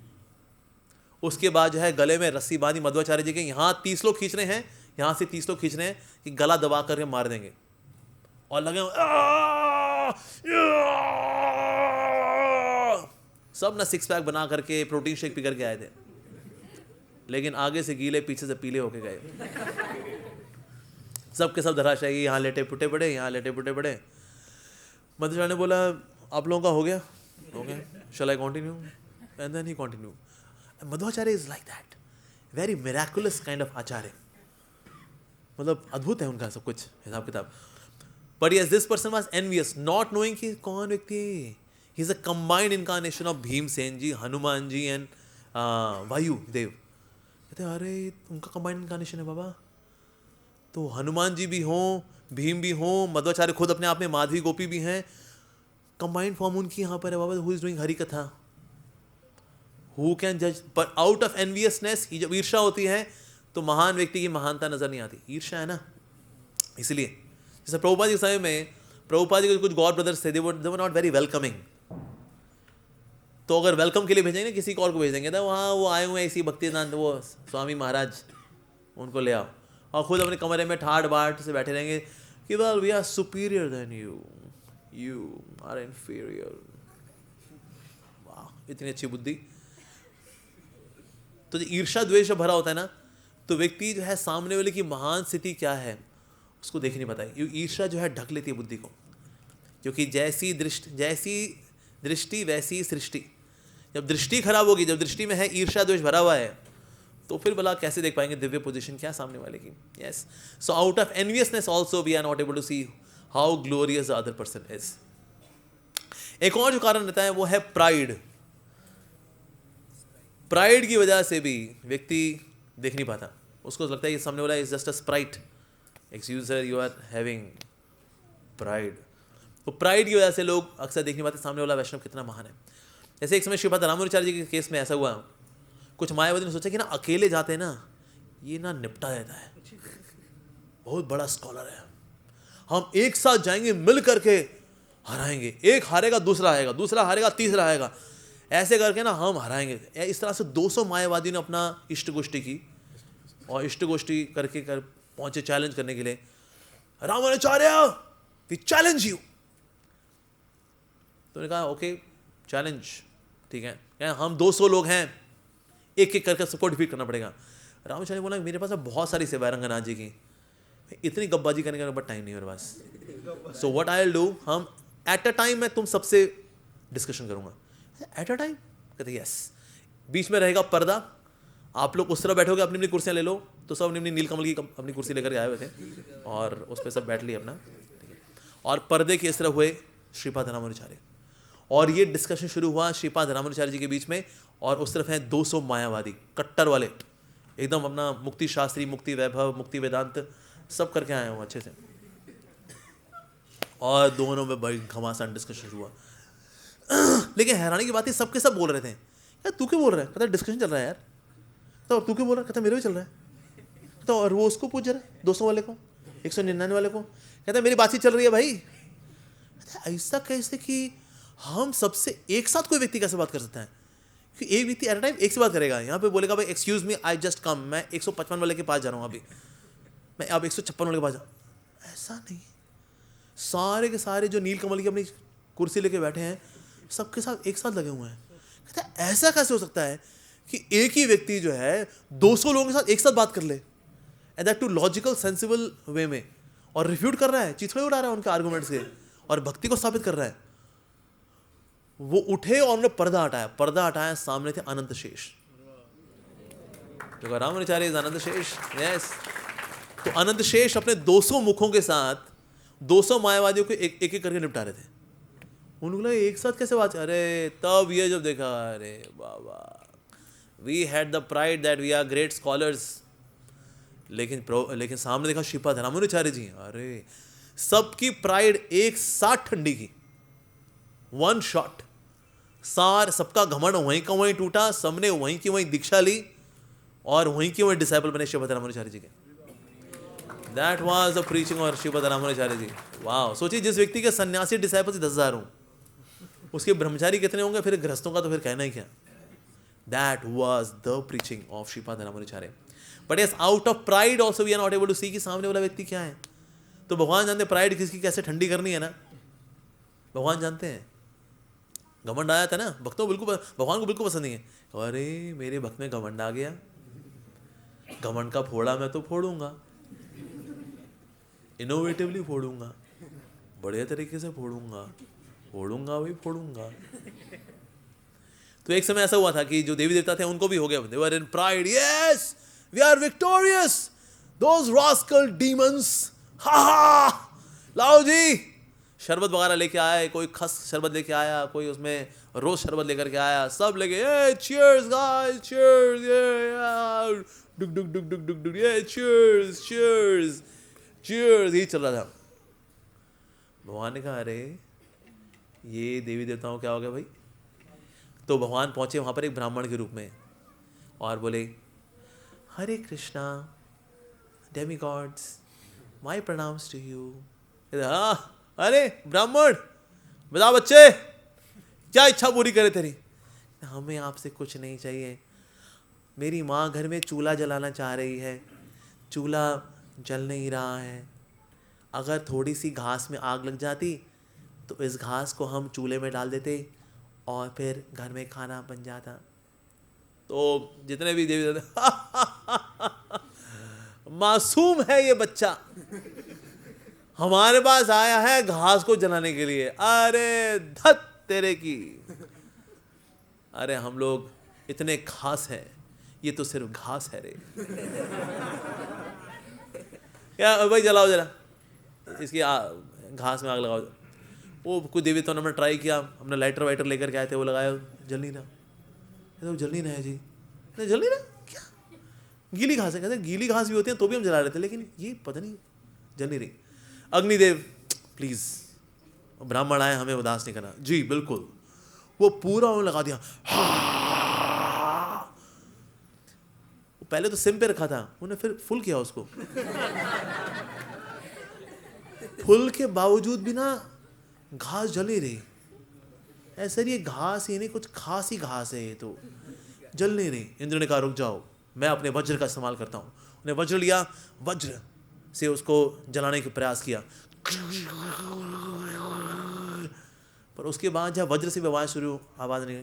Speaker 1: उसके बाद जो है गले में रस्सी बांधी, मध्वाचार्य जी के यहाँ 30 लोग खींच रहे हैं, यहाँ से 30 लोग खींच रहे हैं कि गला दबा करके मार देंगे, और लगे सब ना सिक्स पैक बना करके प्रोटीन शेक पी करके आए थे, लेकिन आगे से गीले पीछे से पीले होके गए। सब के सब धराशायी, यहाँ लेटे पुटे पड़े, यहाँ लेटे पुटे पड़े। मध्वाचार्य ने बोला आप लोगों का हो गया, shall I continue? And then he continue. Madhvacharya is like that, very miraculous kind of acharya, मतलब अद्भुत है उनका सब कुछ हिसाब किताब। But yes, this person was envious, not knowing कि कौन व्यक्ति, he is a combined incarnation of Bhimsen ji, Hanuman ji and Vayu Dev. कहते अरे उनका कंबाइंड इनकारनेशन है बाबा, तो हनुमान जी भी हों, भीम भी हों, मध्वाचार्य खुद अपने आप में माधवी गोपी भी हैं, कंबाइंड फॉर्म उनकी यहाँ पर है बाबा। हु इज डूइंग हरि कथा, हु कैन जज? पर आउट ऑफ एनवियसनेस, जब ईर्षा होती है तो महान व्यक्ति की महानता नजर नहीं आती, ईर्षा है ना। इसलिए जैसे प्रभुपाद जी के समय में, प्रभुपाद जी के कुछ गॉड ब्रदर्स थे, दे वर नॉट वेरी वेलकमिंग। तो अगर वेलकम के लिए भेजेंगे ना, किसी और को भेज देंगे था, वहाँ वो आए हुए हैं इसी भक्तिदान, वो स्वामी महाराज, उनको ले आओ, और खुद अपने कमरे में ठाट बाट से बैठे रहेंगे कि well we are superior than you, you are inferior. वाह, इतनी अच्छी बुद्धि। तो जो ईर्षा द्वेष भरा होता है ना, तो व्यक्ति जो है सामने वाले की महान स्थिति क्या है उसको देख नहीं पाता है। ईर्षा जो है ढक लेती है बुद्धि को, क्योंकि जैसी दृष्टि वैसी सृष्टि। जब दृष्टि खराब होगी, जब दृष्टि में है ईर्षा द्वेष भरा हुआ है, तो फिर भला कैसे देख पाएंगे दिव्य पोजीशन क्या सामने वाले की। Yes, so out of enviousness also we are not able to see how glorious the other person is. एक और जो कारण रहता है वो है प्राइड। प्राइड की वजह से भी व्यक्ति देख नहीं पाता, उसको लगता है ये सामने वाला is just a sprite, excuse sir you are having pride. तो प्राइड की वजह से लोग अक्सर देख नहीं पाते सामने वाला वैष्णव कितना महान है। जैसे एक समय श्रीपाद रामानुचार्य जी के केस में ऐसा हुआ, कुछ मायावादी ने सोचा कि ना अकेले जाते हैं ना, ये ना निपटा देता है, बहुत बड़ा स्कॉलर है, हम एक साथ जाएंगे मिल करके हराएंगे, एक हारेगा दूसरा आएगा, दूसरा हारेगा तीसरा आएगा, ऐसे करके ना हम हराएंगे। इस तरह से 200 मायावादी ने अपना इष्ट गोष्ठी की, और इष्ट गोष्ठी करके पहुंचे चैलेंज करने के लिए, रामानुचार्य वी चैलेंज यू। तो उन्होंने कहा ओके चैलेंज, ठीक है, हम 200 लोग हैं, एक एक करके सबको डिफीट करना पड़ेगा। रामानुचार्य बोला मेरे पास बहुत सारी सेवाएं रंगनाथ जी की, इतनी गब्बाजी करने का बट टाइम नहीं मेरे पास। So what I will do, हम एट अ टाइम मैं तुम सबसे डिस्कशन करूंगा। At a time? कहते यस, बीच में रहेगा पर्दा, आप लोग उस तरह बैठोगे, अपनी अपनी कुर्सियां ले लो। तो सब अपनी नीलकमल की अपनी कुर्सी लेकर के आए हुए थे, और उस पर सब बैठ लिए अपना, और पर्दे के इस तरह हुए श्रीपाद रामानुचार्य, और ये डिस्कशन शुरू हुआ श्रीपाद रामानुचार्य जी के बीच में, और उस तरफ हैं 200 मायावादी कट्टर वाले, एकदम अपना मुक्ति शास्त्री, मुक्ति वैभव, मुक्ति वेदांत सब करके आए हुए अच्छे से, और दोनों में बड़ी घमासान डिस्कशन हुआ। लेकिन हैरानी की बात है सबके सब बोल रहे थे, यार तू क्यों बोल रहा है? कहता डिस्कशन चल रहा है यार। तो तू क्यों बोल रहा है? कहता मेरे भी चल रहा है। तो और वो उसको पूछ रहा है 200 वाले को, 199 वाले को, कहता मेरी बातचीत चल रही है भाई। ऐसा कैसे कि हम सबसे एक साथ कोई व्यक्ति कैसे बात कर सकता है? कि एक व्यक्ति एट अ टाइम एक से बात करेगा, यहाँ पे बोलेगा भाई excuse me I just come, मैं 155 वाले के पास जा रहा हूँ, अभी मैं अब 156 वाले के पास जा। ऐसा नहीं, सारे के सारे जो नीलकमल की अपनी कुर्सी लेके बैठे हैं सबके साथ एक साथ लगे हुए हैं। कहता है ऐसा कैसे हो सकता है कि एक ही व्यक्ति जो है 200 लोगों के साथ एक साथ बात कर ले, and that too logical sensible way में, और रिफ्यूट कर रहा है, चिथड़े उड़ा रहा है उनके आर्गूमेंट्स के, और भक्ति को स्थापित कर रहा है। वो उठे और उन्होंने पर्दा हटाया, सामने थे अनंत शेष, जो रामानुचार्य इज अनंत शेष। यस, तो अनंत शेष अपने 200 मुखों के साथ 200 मायावादियों को एक एक करके निपटा रहे थे। उन्होंने एक साथ कैसे बात? अरे तब ये जब देखा, अरे बाबा we had the pride that we are great scholars, लेकिन सामने देखा श्रीपाद रामानुजाचार्य जी, अरे सबकी प्राइड एक साथ ठंडी की, वन शॉट, सबका घमंड वहीं का वहीं टूटा, सबने वहीं की वहीं दीक्षा ली और वहीं के वहीं डिसाइपल बने श्रीपाद रामानुजाचार्य जी के। That was the preaching of Shripad Ramanujacharya ji. वाह, सोचिए जिस व्यक्ति के सन्यासी डिसाइपल 10,000 हों, उसके ब्रह्मचारी कितने होंगे, फिर गृहस्थों का तो फिर कहना ही क्या। That was the preaching of Shripad Ramanujacharya. But yes, out of pride also we are not able to see कि सामने वाला व्यक्ति क्या है। तो भगवान जानते प्राइड किसकी कैसे ठंडी करनी है ना, भगवान जानते हैं। घमंड आया था ना भक्तों, बिल्कुल भगवान को बिल्कुल पसंद नहीं है। अरे मेरे भक्त में घमंड आ गया, घमंड का फोड़ा मैं तो फोड़ूंगा, इनोवेटिवली फोड़ूंगा, बढ़िया तरीके से फोड़ूंगा वही फोड़ूंगा। तो एक समय ऐसा हुआ था कि जो देवी देवता थे उनको भी हो गया, they were in pride, yes we are victorious, those rascal demons, हा हा, लाओ जी शरबत वगैरह लेके आए, कोई खस शरबत लेके आया, कोई उसमें रोज शरबत लेकर के आया, सब लेके cheers guys, cheers, yeah, डुक डुक डुक डुक डुक डुक, yeah, cheers cheers cheers, यही चल रहा था। भगवान ने कहा अरे ये देवी देवताओं क्या हो गया भाई। तो भगवान पहुंचे वहां पर एक ब्राह्मण के रूप में और बोले, Hare Krishna demigods, my pranams to you. अरे ब्राह्मण बता बच्चे, क्या इच्छा पूरी करे तेरी। हमें आपसे कुछ नहीं चाहिए, मेरी माँ घर में चूल्हा जलाना चाह रही है, चूल्हा जल नहीं रहा है, अगर थोड़ी सी घास में आग लग जाती तो इस घास को हम चूल्हे में डाल देते और फिर घर में खाना बन जाता। तो जितने भी देवी देवता मासूम है ये बच्चा, हमारे पास आया है घास को जलाने के लिए। अरे धत तेरे की, अरे हम लोग इतने खास हैं, ये तो सिर्फ घास है रे। क्या भाई जलाओ जरा, इसकी घास में आग लगाओ। वो कुछ देवी तो हमने ट्राई किया, हमने लाइटर वाइटर लेकर के आए थे, वो लगाया, जल नहीं रहा। तो जल नहीं रहा है जी, नहीं जल नहीं रहा, क्या गीली घास है। कहते गीली घास भी होती है तो भी हम जला रहे थे, लेकिन ये पता नहीं जल नहीं रही। अग्निदेव प्लीज, ब्राह्मण आए, हमें उदास नहीं करना। जी बिल्कुल, वो पूरा उन्होंने लगा दिया। पहले तो सिम पे रखा था, उन्होंने फिर फुल किया उसको। फुल के बावजूद भी ना घास जल नहीं रही। ऐसा ये घास ही नहीं, कुछ खास ही घास है, ये तो जल नहीं रही। इंद्र ने कहा रुक जाओ, मैं अपने वज्र का इस्तेमाल करता हूँ। उन्हें वज्र लिया, वज्र से उसको जलाने का प्रयास किया, पर उसके बाद जब वज्र से भी आवाज शुरू, आवाज नहीं,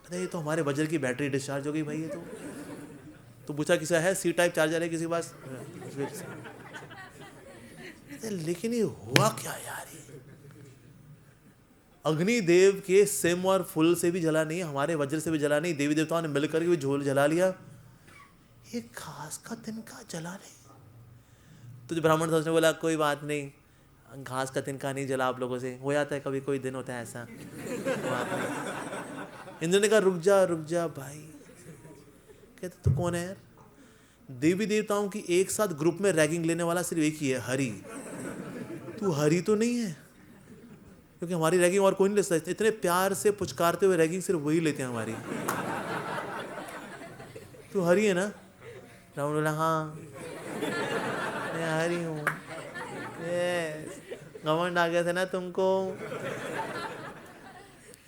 Speaker 1: अरे ये तो हमारे वज्र की बैटरी डिस्चार्ज हो गई भाई। ये तो पूछा किसी है सी टाइप चार्जर है किसी के पास, लेकिन ये हुआ क्या यार। ये अग्निदेव के सिम और फुल से भी जला नहीं, हमारे वज्र से भी जला नहीं, देवी देवताओं ने मिलकर के भी झोल जला लिया, ये घास का तिनका जला नहीं। तो जो ब्राह्मण था उसने बोला कोई बात नहीं, घास का तिनका नहीं जला आप लोगों से, हो जाता है कभी कोई दिन होता है ऐसा। इंद्र ने कहा रुक जा भाई। कहते तो कौन है यार। देवी देवताओं की एक साथ ग्रुप में रैगिंग लेने वाला सिर्फ एक ही है, हरि। तू हरि तो नहीं है, क्योंकि हमारी रैगिंग और कोई नहीं ले सकता। इतने प्यार से पुचकारते हुए रैगिंग सिर्फ वही लेते हैं हमारी। तू हरि है ना। रावण बोला हाँ मैं हरि हूँ। घमंड आ गए थे ना तुमको,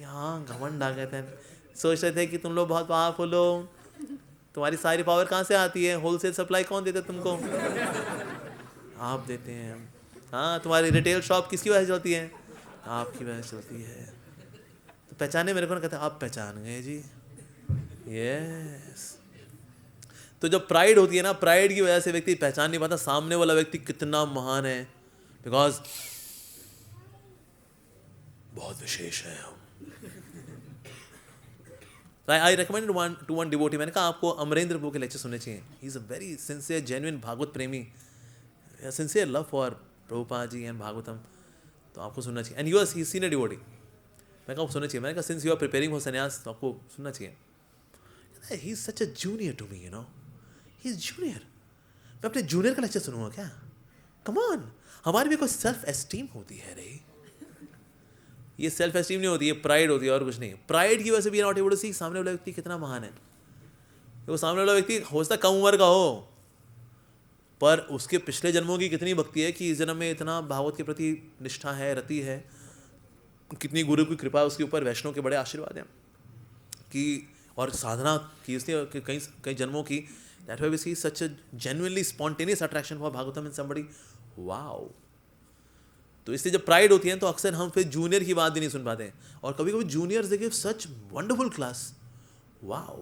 Speaker 1: यहाँ घमंड आ गए थे, सोच रहे थे कि तुम लोग बहुत पावरफुल हो, तुम्हारी सारी पावर कहाँ से आती है, होलसेल सप्लाई कौन देता तुमको, आप देते हैं। हाँ तुम्हारी रिटेल शॉप किसकी वजह से चलती है, आपकी वजह से चलती है। तो पहचाने मेरे को ना, कहते आप पहचान गए जी, यस। तो जब प्राइड होती है ना, प्राइड की वजह से व्यक्ति पहचान नहीं पाता सामने वाला व्यक्ति कितना महान है, बिकॉज बहुत विशेष है हम। I recommended to one devotee, मैंने कहा आपको अमरेंद्र प्रभु के लेक्चर सुनने चाहिए। He is a very sincere genuine Bhagavat premi, sincere love for Prabhupada ji and Bhagavatam, तो आपको सुनना चाहिए। एंड ही सीनियर डिवोटी, मैं कहा सुनना चाहिए, मैंने कहा since you are preparing for sannyasa तो आपको सुनना चाहिए। He is such a junior to me, you know, he is junior. मैं अपने जूनियर का लेक्चर सुनूंगा क्या? कम ऑन, हमारी भी कोई सेल्फ एस्टीम होती है रे। ये सेल्फ एस्टीम नहीं होती, ये प्राइड होती है और कुछ नहीं। प्राइड की वजह से भी नॉट एबल टू सी सामने वाला व्यक्ति कितना महान है। वो सामने वाला व्यक्ति हो सकता कम उम्र का हो, पर उसके पिछले जन्मों की कितनी भक्ति है कि इस जन्म में इतना भागवत के प्रति निष्ठा है, रति है, कितनी गुरु की कृपा उसके ऊपर, वैष्णव के बड़े आशीर्वाद हैं कि, और साधना की उसने कई कई जन्मों की। That way we see such a genuinely spontaneous attraction for Bhagavatam in somebody. Wow. तो इसलिए जब प्राइड होती है तो अक्सर हम फिर जूनियर की बात भी नहीं सुन पाते हैं, और कभी कभी juniors they give such wonderful class. Wow.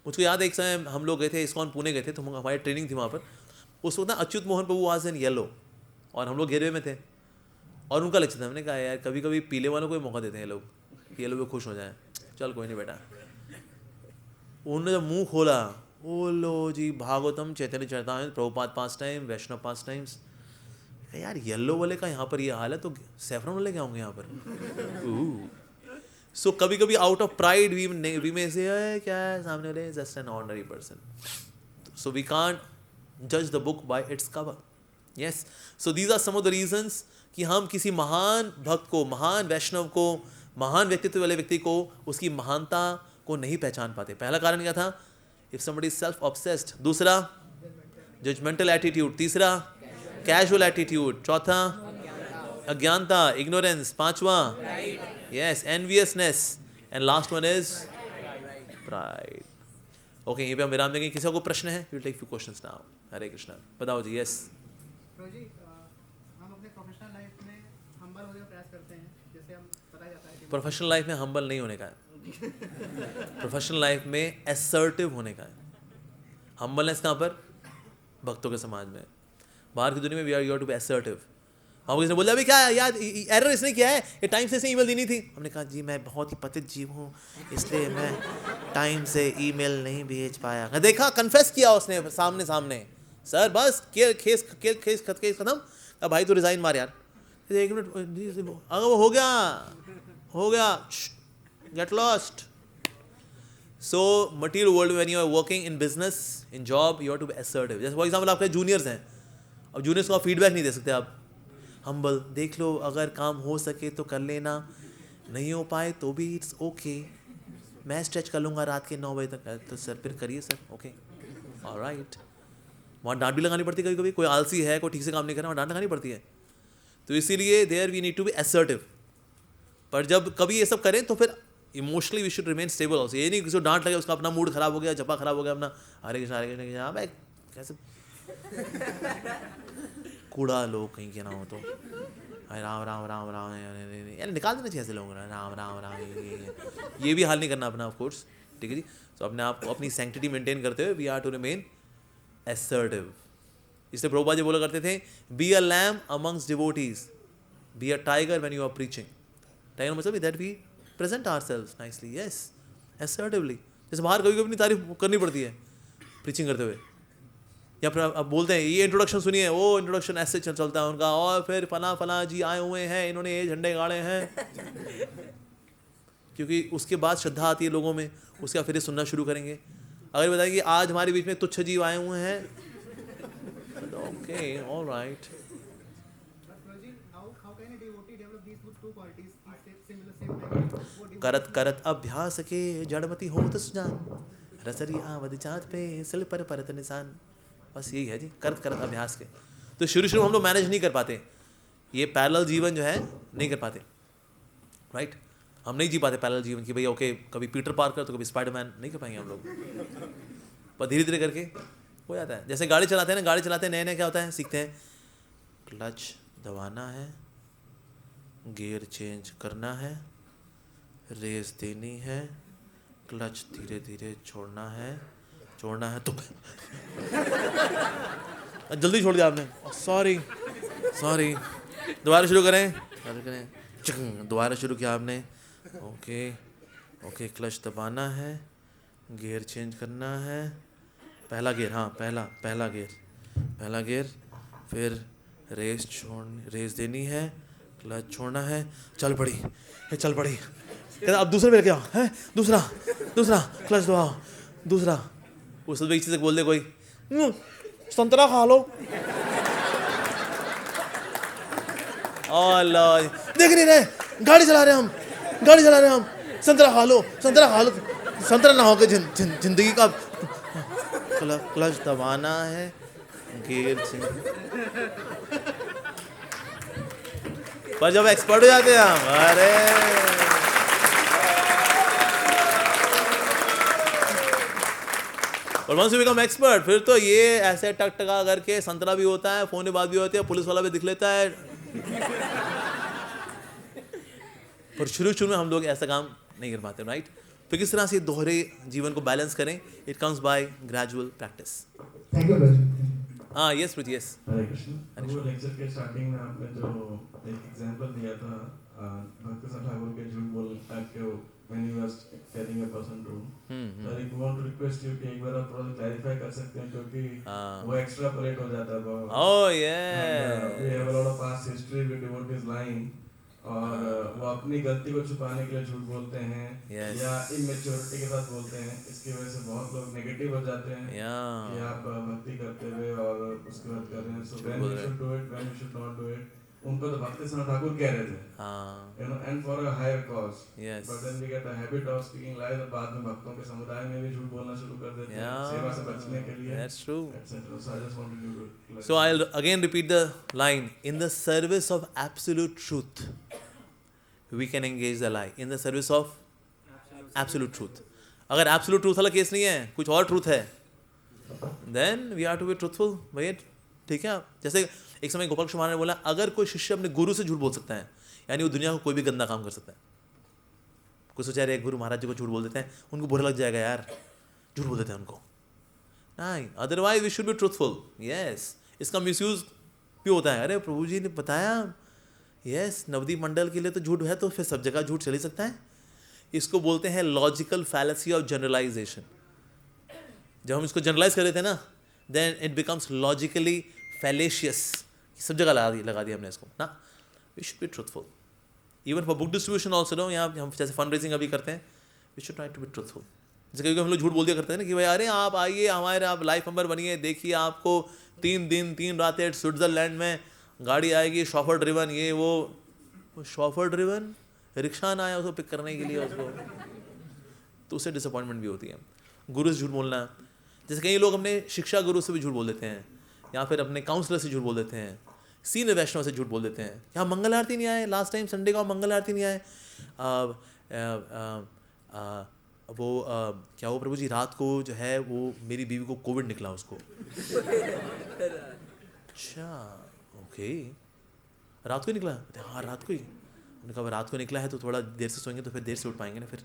Speaker 1: मुझको याद है एक समय हम लोग गए थे इस्कॉन पुणे गए थे, तो हमारी ट्रेनिंग थी वहाँ पर। उस वक्त ना अच्युत मोहन प्रभु वाज इन येलो, और हम लोग घेरे में थे, और उनका लेक्चर था। हमने कहा यार कभी कभी पीले वालों को ही मौका देते हैं लोग कि ये लोग खुश हो जाएं। चल कोई नहीं बेटा। उन्होंने जब मुंह खोला, ओ लो जी, भागवतम, चैतन्य चरितामृत, प्रभुपाद 5 टाइम, वैष्णव 5 टाइम्स। यार येलो वाले का यहाँ पर ये हाल है तो सैफरन वाले क्या होंगे यहाँ पर? सो कभी कभी out of pride we may say क्या है सामने वाले just an ordinary person, so we can't जज the book by its cover. Yes, so these are some of the reasons कि हम किसी महान भक्त को, महान वैष्णव को, महान व्यक्तित्व वाले व्यक्ति को, उसकी महानता को नहीं पहचान पाते। पहला कारण क्या था? If somebody is self obsessed. दूसरा, जजमेंटल एटीट्यूड। तीसरा, कैजुअल एटीट्यूड। चौथा, अज्ञानता, इग्नोरेंस। पांचवा, yes, enviousness. And last one is pride. Okay, यहीं पे हम विराम देंगे। किसी को प्रश्न है? Will take few questions now. Hare Krishna. बताओ जी। यस
Speaker 2: जी, हम अपने प्रोफेशनल लाइफ में हम्बल होने का प्रयास करते हैं, जैसे हम पता जाता है कि
Speaker 1: प्रोफेशनल लाइफ में हम्बल नहीं होने का है। प्रोफेशनल लाइफ में असर्टिव होने का है। हम्बलनेस कहाँ पर? भक्तों के समाज में। बाहर की दुनिया में we are, you are to be assertive. हम किसी ने बोला अभी क्या यार एरर इसने किया है, ये टाइम से इसने ईमेल देनी थी। हमने कहा जी मैं बहुत ही पतित जीव हूँ, इसलिए मैं टाइम से ईमेल नहीं भेज पाया। देखा, कन्फेस किया उसने सामने सामने। सर बस केस खत्म। अब भाई तो रिजाइन मार यार। एक मिनट, अगर वो हो गया, get lost. So material world when you are working in business, in job, you are to be assertive. जैसे फॉर एग्जाम्पल आपके जूनियर्स हैं, अब जूनियर्स को आप फीडबैक नहीं दे सकते। आप हम्बल, देख लो, अगर काम हो सके तो कर लेना, नहीं हो पाए तो भी इट्स ओके, मैं स्ट्रेच कर लूँगा रात के 9 बजे तक। तो सर फिर करिए सर, ओके ऑलराइट। वहाँ डांट भी लगानी पड़ती है कभी कभी, कोई आलसी है, कोई ठीक से काम नहीं कर रहा, वहाँ डांट लगानी पड़ती है। तो इसीलिए there we need to be assertive. पर जब कभी ये सब करें तो फिर emotionally we should remain stable also. ये नहीं किसी को डांट लगे उसका अपना मूड खराब हो गया, जपा खराब हो गया अपना, हरे कृष्ण हाँ भाई कैसे कूड़ा लोग कहीं के ना हो तो राम राम राम राम यार निकाल देना चाहिए ऐसे लोगों को, राम राम राम ये भी हाल नहीं करना अपना, ऑफ कोर्स, ठीक है जी। तो अपने आप को, अपनी सैंक्टिटी मेंटेन करते हुए we are to remain assertive. इसलिए प्रभुपाद जी बोला करते थे, be a lamb amongst devotees, be a tiger when you are preaching. Tiger मतलब that we present ourselves nicely, yes, assertively. जैसे बाहर कभी कभी अपनी तारीफ करनी पड़ती है प्रीचिंग करते हुए, या फिर अब बोलते हैं ये इंट्रोडक्शन सुनिए, वो इंट्रोडक्शन ऐसे चलता है उनका, और फिर फला जी आए हुए हैं, इन्होंने ये झंडे गाड़े हैं। क्योंकि उसके बाद श्रद्धा आती है लोगों में, उसके बाद फिर सुनना शुरू करेंगे। अगर बताएंगे आज हमारे बीच में तुच्छ जीव आए हुए हैं, ओके ऑलराइट। करत करत अभ्यास के जड़मती होत सुजान, रसरी आवद चाँद पे सिल पर परत निशान। बस यही है जी, करत करत अभ्यास के। तो शुरू हम लोग मैनेज नहीं कर पाते, ये पैरेलल जीवन जो है नहीं कर पाते, राइट। हम नहीं जी पाते पैरेलल जीवन की, भाई ओके कभी पीटर पार्कर तो कभी स्पाइडरमैन, नहीं कर पाएंगे हम लोग। पर धीरे धीरे करके हो जाता है। जैसे गाड़ी चलाते हैं ना, गाड़ी चलाते नए नए क्या होता है, सीखते हैं क्लच दबाना है, गियर चेंज करना है, रेस देनी है, क्लच धीरे धीरे छोड़ना है तो जल्दी छोड़ दिया आपने, सॉरी दोबारा शुरू करें, दोबारा शुरू किया आपने, ओके क्लच दबाना है, गियर चेंज करना है, पहला गियर, हाँ पहला गियर, फिर रेस देनी है, क्लच छोड़ना है, चल पड़ी, ये चल पड़ी। कहता अब दूसरे पे लेके आओ, है दूसरा दूसरा क्लच दबाओ, दूसरा। उस बीच से बोल दे कोई, संतरा खा लो। अल्लाह, देख नहीं रहे, गाड़ी चला रहे हम, गाड़ी चला रहे हम, संतरा खा लो, संतरा खा लो। संतरा ना होकर जिंदगी का क्लच दबाना है, गियर पर जब एक्सपर्ट हो जाते हैं हम, अरे और वंस यू बिकम एक्सपर्ट, फिर तो ये ऐसे टक टका करके संतरा भी होता है, फोन में बात भी होती है, पुलिस वाला भी दिख लेता है। पर शुरू में हम लोग ऐसा काम नहीं कर पाते, राइट? तो किस तरह से दोहरे जीवन को बैलेंस करें? It comes by gradual practice.
Speaker 2: Thank you.
Speaker 1: हाँ, यस प्रीति, यस।
Speaker 3: हरे कृष्ण। वो लेक्चर के स्टार्टिंग में आपने जो एक एग्जांपल दिया था भक्त ठाकुर के झूठ बोल के when you was telling a person to, so I want to request you कि एक बार आप थोड़ा क्लैरिफाई कर सकते हैं, क्योंकि वो एक्सट्रापोलेट हो जाता है बहुत।
Speaker 1: Oh yeah.
Speaker 3: We have a lot of past history with devotees lying, और वो अपनी गलती को छुपाने के लिए झूठ बोलते हैं, या इमेच्योरिटी के साथ बोलते हैं। इसकी वजह से बहुत लोग नेगेटिव हो जाते हैं कि आप भक्ति करते हुए और उसके बाद कर रहे हैं। So when you should do it, when you should not do it, उनको तो भक्ति ठाकुर कह रहे थे, you know, and for a higher cause.
Speaker 1: Yes.
Speaker 3: But then we get a habit of speaking lies, और बाद में भक्तों के समुदाय में भी झूठ बोलना शुरू कर देते हैं सेवा से बचने के लिए।
Speaker 1: That's true.
Speaker 3: etc. So I just wanted you to.
Speaker 1: So I'll again repeat the line: in the service of absolute truth, we can engage the lie. In the service of absolute truth. अगर absolute truth वाला केस नहीं है, कुछ और truth है, then we have to be truthful. भैया ठीक है। जैसे एक समय गोपाल कृष्ण महाराज ने बोला, अगर कोई शिष्य अपने गुरु से झूठ बोल सकता है, यानी वो दुनिया को कोई भी गंदा काम कर सकता है। कुछ सोचा रहे गुरु महाराज जी को झूठ बोल देते हैं, उनको बुरा लग जाएगा यार, झूठ बोल देते हैं उनको। नहीं, otherwise we should be truthful. Yes, इसका मिसयूज भी होता है। अरे प्रभु जी ने बताया, यस, नवदीप मंडल के लिए तो झूठ है, तो फिर सब जगह झूठ चल ही सकता है। इसको बोलते हैं लॉजिकल फैलेसी ऑफ जनरलाइजेशन। जब हम इसको जनरलाइज कर देते हैं ना, then it becomes logically fallacious. सब जगह लगा दिया हमने इसको ना। We should be truthful even for book distribution also. No, यहाँ हम जैसे फंड रेजिंग अभी करते हैं, we should try to be truthful. जैसे कभी हम लोग झूठ बोल दिया करते हैं ना कि भाई अरे आप आइए हमारे, आप लाइफ मेंबर बनिए, देखिए आपको 3 दिन 3 रातें स्विट्जरलैंड में गाड़ी आएगी, शॉफर ड्रिवन, ये वो शॉफर ड्रिवन रिक्शा ना आया उसको पिक करने के लिए उसको, तो उससे डिसअपॉइंटमेंट भी होती है। गुरु से झूठ बोलना, जैसे कई लोग अपने शिक्षा गुरु से भी झूठ बोल देते हैं, या फिर अपने काउंसलर से झूठ बोल देते हैं, सीनियर वैष्णव से झूठ बोल देते हैं। यहाँ मंगल आरती नहीं आए, लास्ट टाइम संडे का मंगल आरती नहीं आए, क्या वो प्रभु जी रात को जो है वो मेरी बीवी को कोविड निकला उसको। अच्छा ओके, रात को निकला? हाँ रात को ही। उन्होंने कहा रात को निकला है तो थोड़ा देर से सोएंगे तो फिर देर से उठ पाएंगे ना फिर।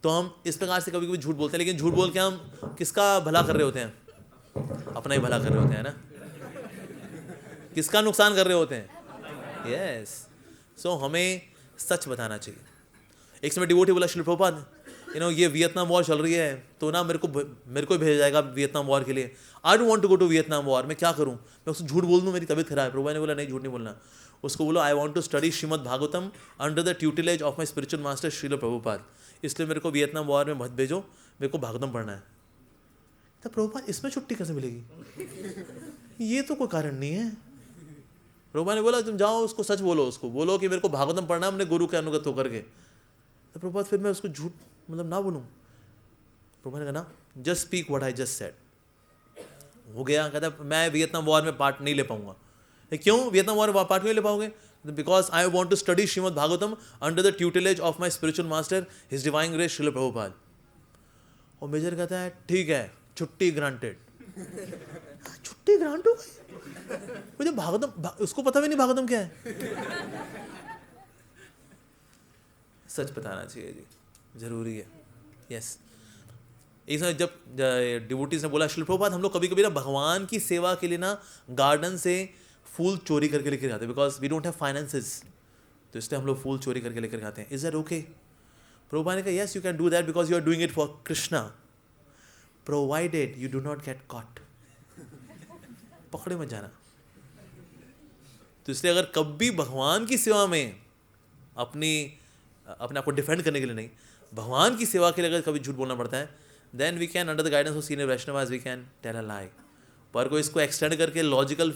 Speaker 1: तो हम इस प्रकार से कभी कभी झूठ बोलते हैं, लेकिन झूठ बोल के हम किसका भला कर रहे होते हैं? अपना ही भला कर रहे होते हैं ना, किसका नुकसान कर रहे होते हैं? यस। सो हमें सच बताना चाहिए। एक समय डिवोटी बोला, श्रील प्रभुपाद ये वियतनाम वॉर चल रही है तो ना मेरे को भेजा जाएगा वियतनाम वॉर के लिए। I don't want to go to Vietnam war. मैं क्या करूं? मैं उसको झूठ बोल दूं मेरी तबीयत खराब है? प्रभुपाद ने बोला नहीं, झूठ नहीं बोलना। उसको बोलो I want to study Shrimad Bhagavatam under the tutelage of my spiritual master Srila Prabhupada, इसलिए मेरे को वियतनाम वॉर में मत भेजो, मेरे को भागवतम पढ़ना है। तो प्रभुपाद इसमें छुट्टी कैसे मिलेगी? ये तो कोई कारण नहीं है। प्रभुपाद ने बोला तुम जाओ उसको सच बोलो, उसको बोलो कि मेरे को भागवतम पढ़ना है अपने गुरु के अनुगत होकर के। तो प्रभुपाद फिर मैं उसको झूठ मतलब ना बोलूं? प्रभुपाद ने कहा ना, just speak what I just said. हो गया। कहता मैं वियतनाम वॉर में पार्ट नहीं ले पाऊंगा। क्यों वियतनाम वॉर में पार्ट नहीं ले पाओगे? Because I want to study Shrimad Bhagavatam under the tutelage of my spiritual master his divine grace Srila Prabhupada. और मेजर कहता है ठीक है, छुट्टी ग्रांटेड। छुट्टी ग्रांट हो गई? मुझे भागवतम, उसको पता भी नहीं भागवतम क्या है। सच बताना चाहिए जी, जरूरी है। यस। एक समय जब डिवोटीज ने बोला श्रील प्रभुपाद हम लोग कभी कभी ना भगवान की सेवा के लिए ना गार्डन से फूल चोरी करके लेकर आते हैं, because we don't have finances, तो इसलिए हम लोग फूल चोरी करके लेकर आते हैं। Is that okay? प्रभुपाद ने कहा yes you can do that because you are doing it for Krishna, provided you do not get caught. पकड़े मत जाना। तो इसलिए अगर कभी भगवान की सेवा में अपने आप को डिफेंड करने के लिए नहीं, भगवान की सेवा के लिए अगर कभी झूठ बोलना पड़ता है, then we can under the guidance of senior Vaishnavas we can tell a lie. पर कोई इसको एक्सटेंड करके लॉजिकल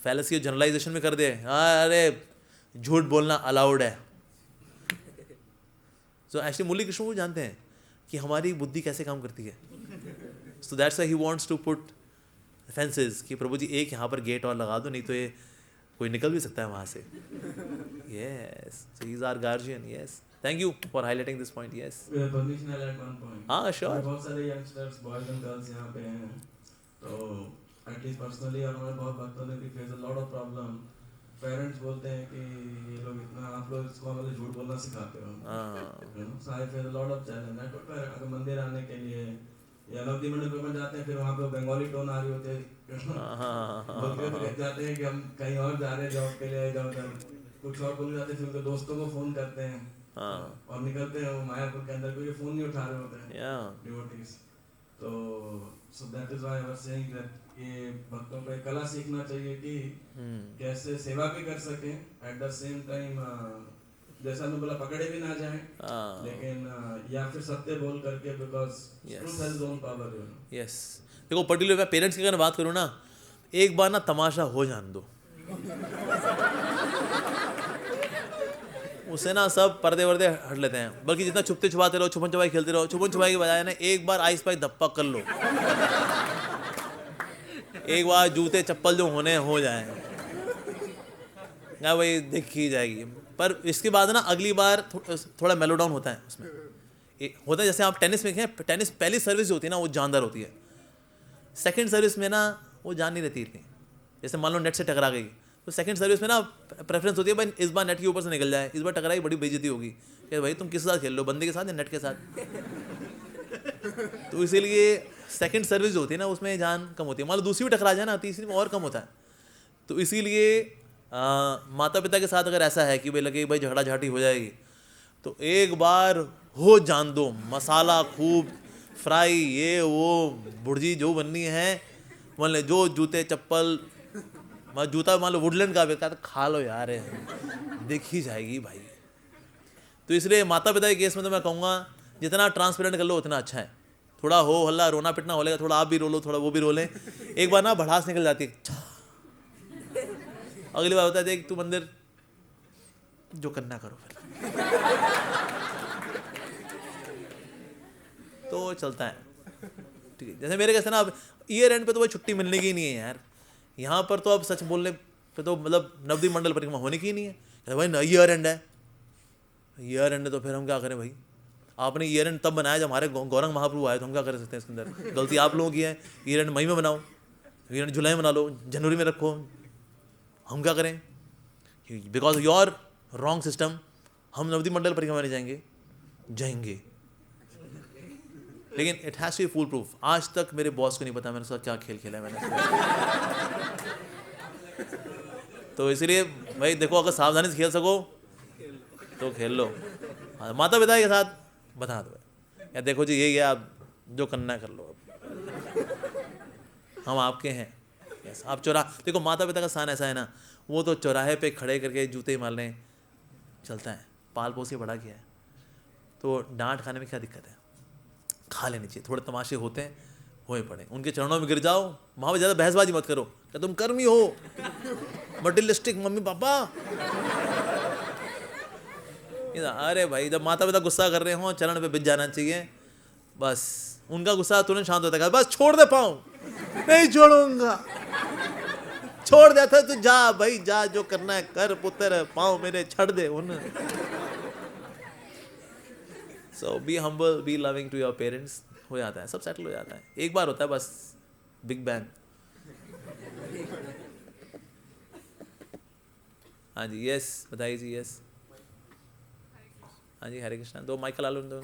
Speaker 1: फैलेसी और जनरलाइजेशन में कर दे, अरे झूठ बोलना अलाउड है। सो एक्चुअली मुरली कृष्ण को जानते हैं कि हमारी बुद्धि कैसे काम करती है। So that's why he wants to put fences कि प्रभु जी एक यहाँ पर गेट और लगा दो, नहीं तो ये कोई निकल भी सकता है वहाँ से। Yes, so he is our guardian. Yes, thank you for highlighting this point. Yes,
Speaker 3: permission I like one point.
Speaker 1: हाँ श्योर।
Speaker 3: बहुत सारे यंगस्टर्स बॉयज एंड गर्ल्स यहाँ पे हैं, तो एटलीस्ट पर्सनली और हमारे बहुत भक्तों ने भी face a lot of problem. Parents बोलते हैं कि ये लोग इतना, आप लोग इसको हमें झूठ बोलना सिखाते हो। So I face a lot of challenge. I told अगर मंदिर आने के लिए या नवदी मंडल में जाते हैं, फिर वहाँ पे बंगाली टोन आ रही होती है, बोलते जाते हैं कि हम कहीं और जा रहे हैं जॉब के लिए, जॉब कुछ और बोल जाते हैं, फिर उनके दोस्तों को फोन करते हैं और निकलते हैं वो मायापुर के अंदर, कोई फोन नहीं उठा रहे होते हैं डिवोटीज। तो so that is why I was saying that ये भक्तों को एक कला सीखना चाहिए कि कैसे सेवा भी कर सकें, एट द सेम टाइम जैसा मैं बोला पकड़े भी ना जाएं, लेकिन या फिर सत्य बोल करके, because truth has its own power, you know.
Speaker 1: Yes, देखो पर्टिकुलर मैं पेरेंट्स की अगर बात करूँ ना, एक बार ना तमाशा हो जान दो, उसे ना सब पर्दे वर्दे हट लेते हैं। बल्कि जितना छुपते छुपाते रहो, छुपन छुपाई खेलते रहो, छुपन छुपाई के बजाय ना एक बार आइस पाइस धप्पा कर लो, एक बार जूते चप्पल जो होने हो जाए ना, वही देखी जाएगी। पर इसके बाद ना अगली बार थोड़ा मेलोडाउन होता है उसमें, होता है जैसे आप टेनिस में खेलें, टेनिस पहली सर्विस जो होती है ना वो जानदार होती है, सेकंड सर्विस में ना वो जान नहीं रहती इतनी। जैसे मान लो नेट से टकरा गई, तो सेकंड सर्विस में ना प्रेफरेंस होती है भाई इस बार नेट के ऊपर से निकल जाए, इस बार टकराई बड़ी बेइज्जती होगी कि भाई तुम किस साथ खेल लो, बंदे के साथ या नेट के साथ। तो इसीलिए सेकंड सर्विस जो होती है ना उसमें जान कम होती है। मान लो दूसरी भी टकरा जाए ना, तीसरी में और कम होता है। तो इसीलिए माता पिता के साथ अगर ऐसा है कि भाई लगे भाई झगड़ा झाटी हो जाएगी, तो एक बार हो जान दो, मसाला खूब फ्राई, ये वो भुर्जी जो बननी है, मान लो जो जूते चप्पल, जूता मान लो वुडलैंड का बेकार तो खा लो यार, देखी जाएगी भाई। तो इसलिए माता पिता के केस में तो मैं कहूँगा जितना ट्रांसपेरेंट कर लो उतना अच्छा है। थोड़ा हो हल्ला रोना पिटना हो लेगा, थोड़ा आप भी रो लो, थोड़ा वो भी रो लें, एक बार ना भड़ास निकल जाती है, अगली बार होता है देख तू मंदिर जो करना करो फिर। तो चलता है, ठीक है। जैसे मेरे कैसे ना अब ईयर एंड पे तो भाई छुट्टी मिलने की नहीं है यार, यहाँ पर तो अब सच बोलने पे तो मतलब नवदीप मंडल परिक्रमा होने की नहीं है। कहते भाई ना ईयर एंड है, ईयर एंड है तो फिर हम क्या करें भाई, आपने ईयर एंड तब बनाया जब हमारे गौरंग महाप्रभु आए, तो हम क्या कर सकते हैं इसके अंदर, गलती आप लोगों की है। ईयर एंड मई में बनाओ, ईयर एंड जुलाई में बना लो, जनवरी में रखो, हम क्या करें, बिकॉज योर रॉन्ग सिस्टम हम नवदीप मंडल परिक्रमा नहीं जाएंगे। लेकिन it has to be foolproof. आज तक मेरे बॉस को नहीं पता मैंने उसका क्या खेल खेला है मैंने। तो इसलिए भाई देखो, अगर सावधानी से खेल सको तो खेल लो, माता पिता के साथ बता दो या देखो जी ये आप जो करना है कर लो, हम आपके हैं। यस, आप देखो माता पिता का स्थान ऐसा है ना, वो तो चौराहे पे खड़े करके जूते मारने चलता है, पाल पोस के बड़ा किया है, तो डांट खाने में क्या दिक्कत है, खा लेनी चाहिए। थोड़े तमाशे होते हैं, होए पड़े, उनके चरणों में गिर जाओ, वहाँ पर ज़्यादा बहसबाजी मत करो, क्या तुम कर्मी हो, मटेरियलिस्टिक मम्मी पापा। अरे भाई जब माता पिता गुस्सा कर रहे हो चरण पे बिछ जाना चाहिए, बस उनका गुस्सा तुरंत शांत होता है, बस छोड़ दे पाऊँ, नहीं छोड़ूंगा, छोड़ देता तू, जा भाई जा, जो करना है कर पुत्र, पाँव मेरे छड़ दे उन। So be humble, be loving to your parents, हो जाता है, सब सेटल हो जाता है। एक बार होता है बस बिग बैंग। हाँ जी, यस बताइए जी। यस, हाँ जी, हरे कृष्णा। दो माइक ला लो दो।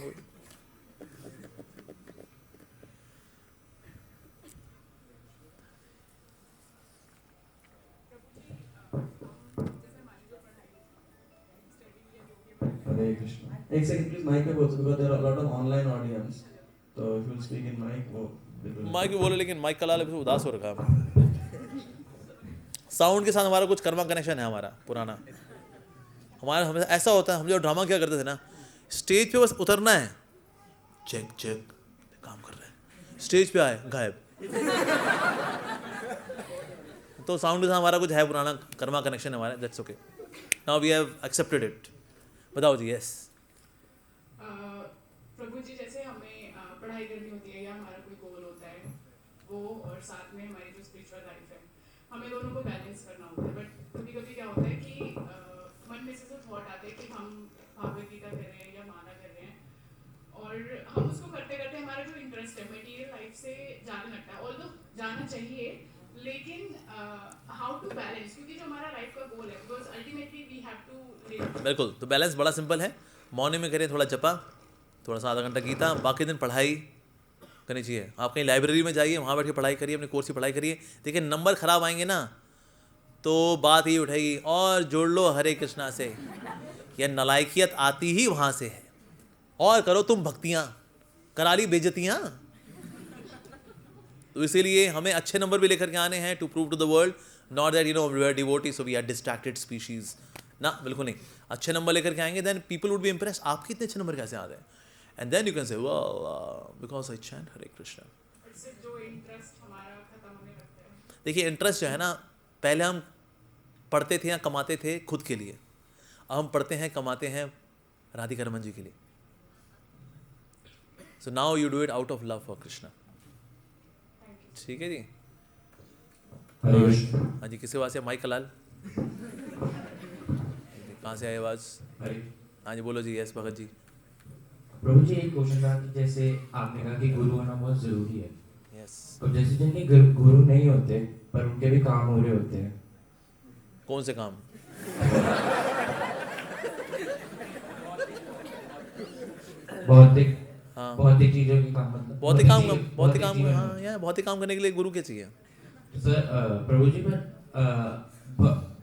Speaker 3: हरे कृष्णा। एक सेकंड प्लीज, माइक पे बोल, because there are lot of online audience, तो if you speak in mic वो
Speaker 1: माइक भी बोले, लेकिन माइक का लाल उदास हो रखा है। साउंड के साथ हमारा कुछ कर्मा कनेक्शन है हमारा पुराना। हमारा हमें ऐसा होता है, हम जो ड्रामा क्या करते थे ना, स्टेज पे बस उतरना है, चेक चेक काम कर रहे हैं, स्टेज पे आए गायब। तो साउंड के साथ हमारा कुछ है पुराना कर्मा कनेक्शन हमारा, that's okay, now we have accepted it. बताओ जी। यस
Speaker 4: प्रभु जी, जैसे हमें पढ़ाई करनी होती है या हमारा कोई गोल होता है वो, और साथ में हमारी जो स्पिरिचुअल लाइफ है, हमें दोनों को बैलेंस करना होता है। बट कभी कभी क्या होता है कि मन में से थॉट आते हैं कि हम भागवत गीता कर रहे हैं या माला कर रहे हैं, और हम उसको करते करते हमारा जो इंटरेस्ट है मटेरियल लाइफ से जाने लगता है। ऑल्दो जाना चाहिए, लेकिन हाउ टू बैलेंस, क्योंकि जो हमारा लाइफ का गोल है, because ultimately we have to live.
Speaker 1: बिल्कुल, तो बैलेंस बड़ा सिंपल है। मॉर्निंग में करिए थोड़ा जपा, थोड़ा सा आधा घंटा गीता, बाकी दिन पढ़ाई करनी चाहिए। आप कहीं लाइब्रेरी में जाइए, वहाँ बैठ के पढ़ाई करिए, अपने कोर्स की पढ़ाई करिए। देखिए नंबर खराब आएंगे ना तो बात ही उठेगी, और जोड़ लो हरे कृष्णा से, यह नलायकियत आती ही वहाँ से है। और करो तुम भक्तियाँ, करा ली बेइज्जतियाँ। तो इसीलिए हमें अच्छे नंबर भी लेकर के आने हैं, to prove to the world, not that we are devotee so we are distracted species, ना, बिल्कुल नहीं। अच्छे नंबर लेकर के आएंगे, then people would be impress, आपके इतने अच्छे नंबर कैसे आ रहे हैं, and then you can say because I chant Hare Krishna.
Speaker 4: जो इंटरेस्ट हमारा खत्म होने लगता है।
Speaker 1: देखिए इंटरेस्ट जो है ना, पहले हम पढ़ते थे या कमाते थे खुद के लिए, अब हम पढ़ते हैं कमाते हैं राधिका रमन जी के लिए। So now you do it out of love for Krishna. ठीक है जी। हाँ जी, किसके पास है माइक? कलाल, कहाँ से आए आवाज़? हाँ जी बोलो जी। यस भगत जी।
Speaker 5: प्रभु जी, एक क्वेश्चन था कि जैसे आपने कहा कि गुरु होना बहुत जरूरी है।
Speaker 1: यस।
Speaker 5: तो जैसे जिनके गुरु नहीं होते पर उनके भी काम हो रहे होते हैं।
Speaker 1: कौन से काम?
Speaker 5: भौतिक,
Speaker 1: हाँ,
Speaker 5: भौतिक चीजों के काम, मतलब
Speaker 1: बहुत ही काम, बहुत ही काम, हाँ यार, बहुत ही काम करने के लिए गुरु क्या चाहिए?
Speaker 5: सर प्रभु जी, पर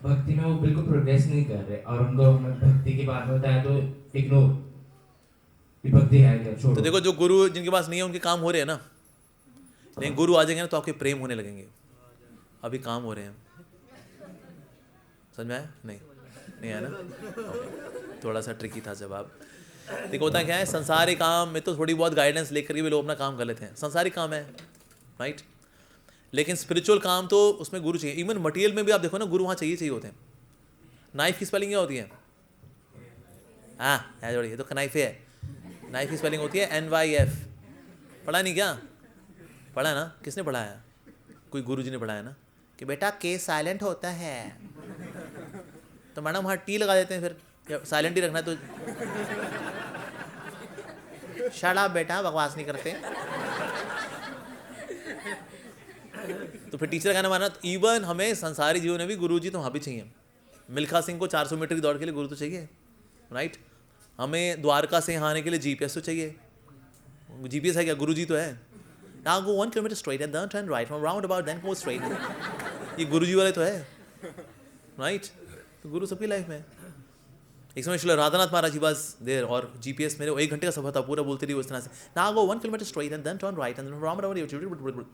Speaker 5: भक्ति में वो बिल्कुल प्रोग्रेस नहीं कर रहे, और उनको भक्ति की बात होता है तो इग्नोर, ये भक्ति है क्या, छोड़ो।
Speaker 1: तो देखो, जो गुरु जिनके पास नहीं है उनके काम हो रहे हैं ना, लेकिन गुरु आ जाएंगे ना तो आपके प्रेम होने लगेंगे। अभी काम हो रहे हैं, समझ में आया? नहीं आया ना? Okay. थोड़ा सा ट्रिकी था जवाब। देखो होता क्या है, संसारी काम में तो थोड़ी बहुत गाइडेंस लेकर के भी लोग अपना काम कर लेते हैं, संसारी काम है, राइट। लेकिन स्पिरिचुअल काम तो उसमें गुरु चाहिए। इवन मटेरियल में भी आप देखो ना, गुरु वहाँ चाहिए होते हैं। नाइफ की स्पेलिंग क्या होती है? हाँ जोड़िए, तो कनाइफे है। नाइफ की स्पेलिंग होती है NYF। पढ़ा नहीं क्या? पढ़ा ना? किसने पढ़ाया? कोई गुरु जी ने पढ़ाया ना, कि बेटा के साइलेंट होता है, तो मैडम वहाँ टी लगा देते हैं, फिर साइलेंट ही रखना है तो शट अप बेटा, बकवास नहीं करते। तो फिर टीचर का माना। तो इवन हमें संसारी जीवन में भी गुरु जी तो वहाँ भी चाहिए। मिल्खा सिंह को 400 मीटर की दौड़ के लिए गुरु तो चाहिए, राइट। हमें द्वारका से यहाँ आने के लिए GPS तो चाहिए। GPS है क्या? गुरु जी तो है। Now go 1 kilometer straight and then turn right from roundabout, then go straight. ये गुरु जी वाले तो है, राइट। तो गुरु सबकी लाइफ में है। एक समय श्री राधानाथ महाराज जी बस देर, और GPS मेरे 1 घंटे का सफर था, पूरा बोलते रही उस तरह से, Now go 1 kilometer straight and then turn right and then roundabout.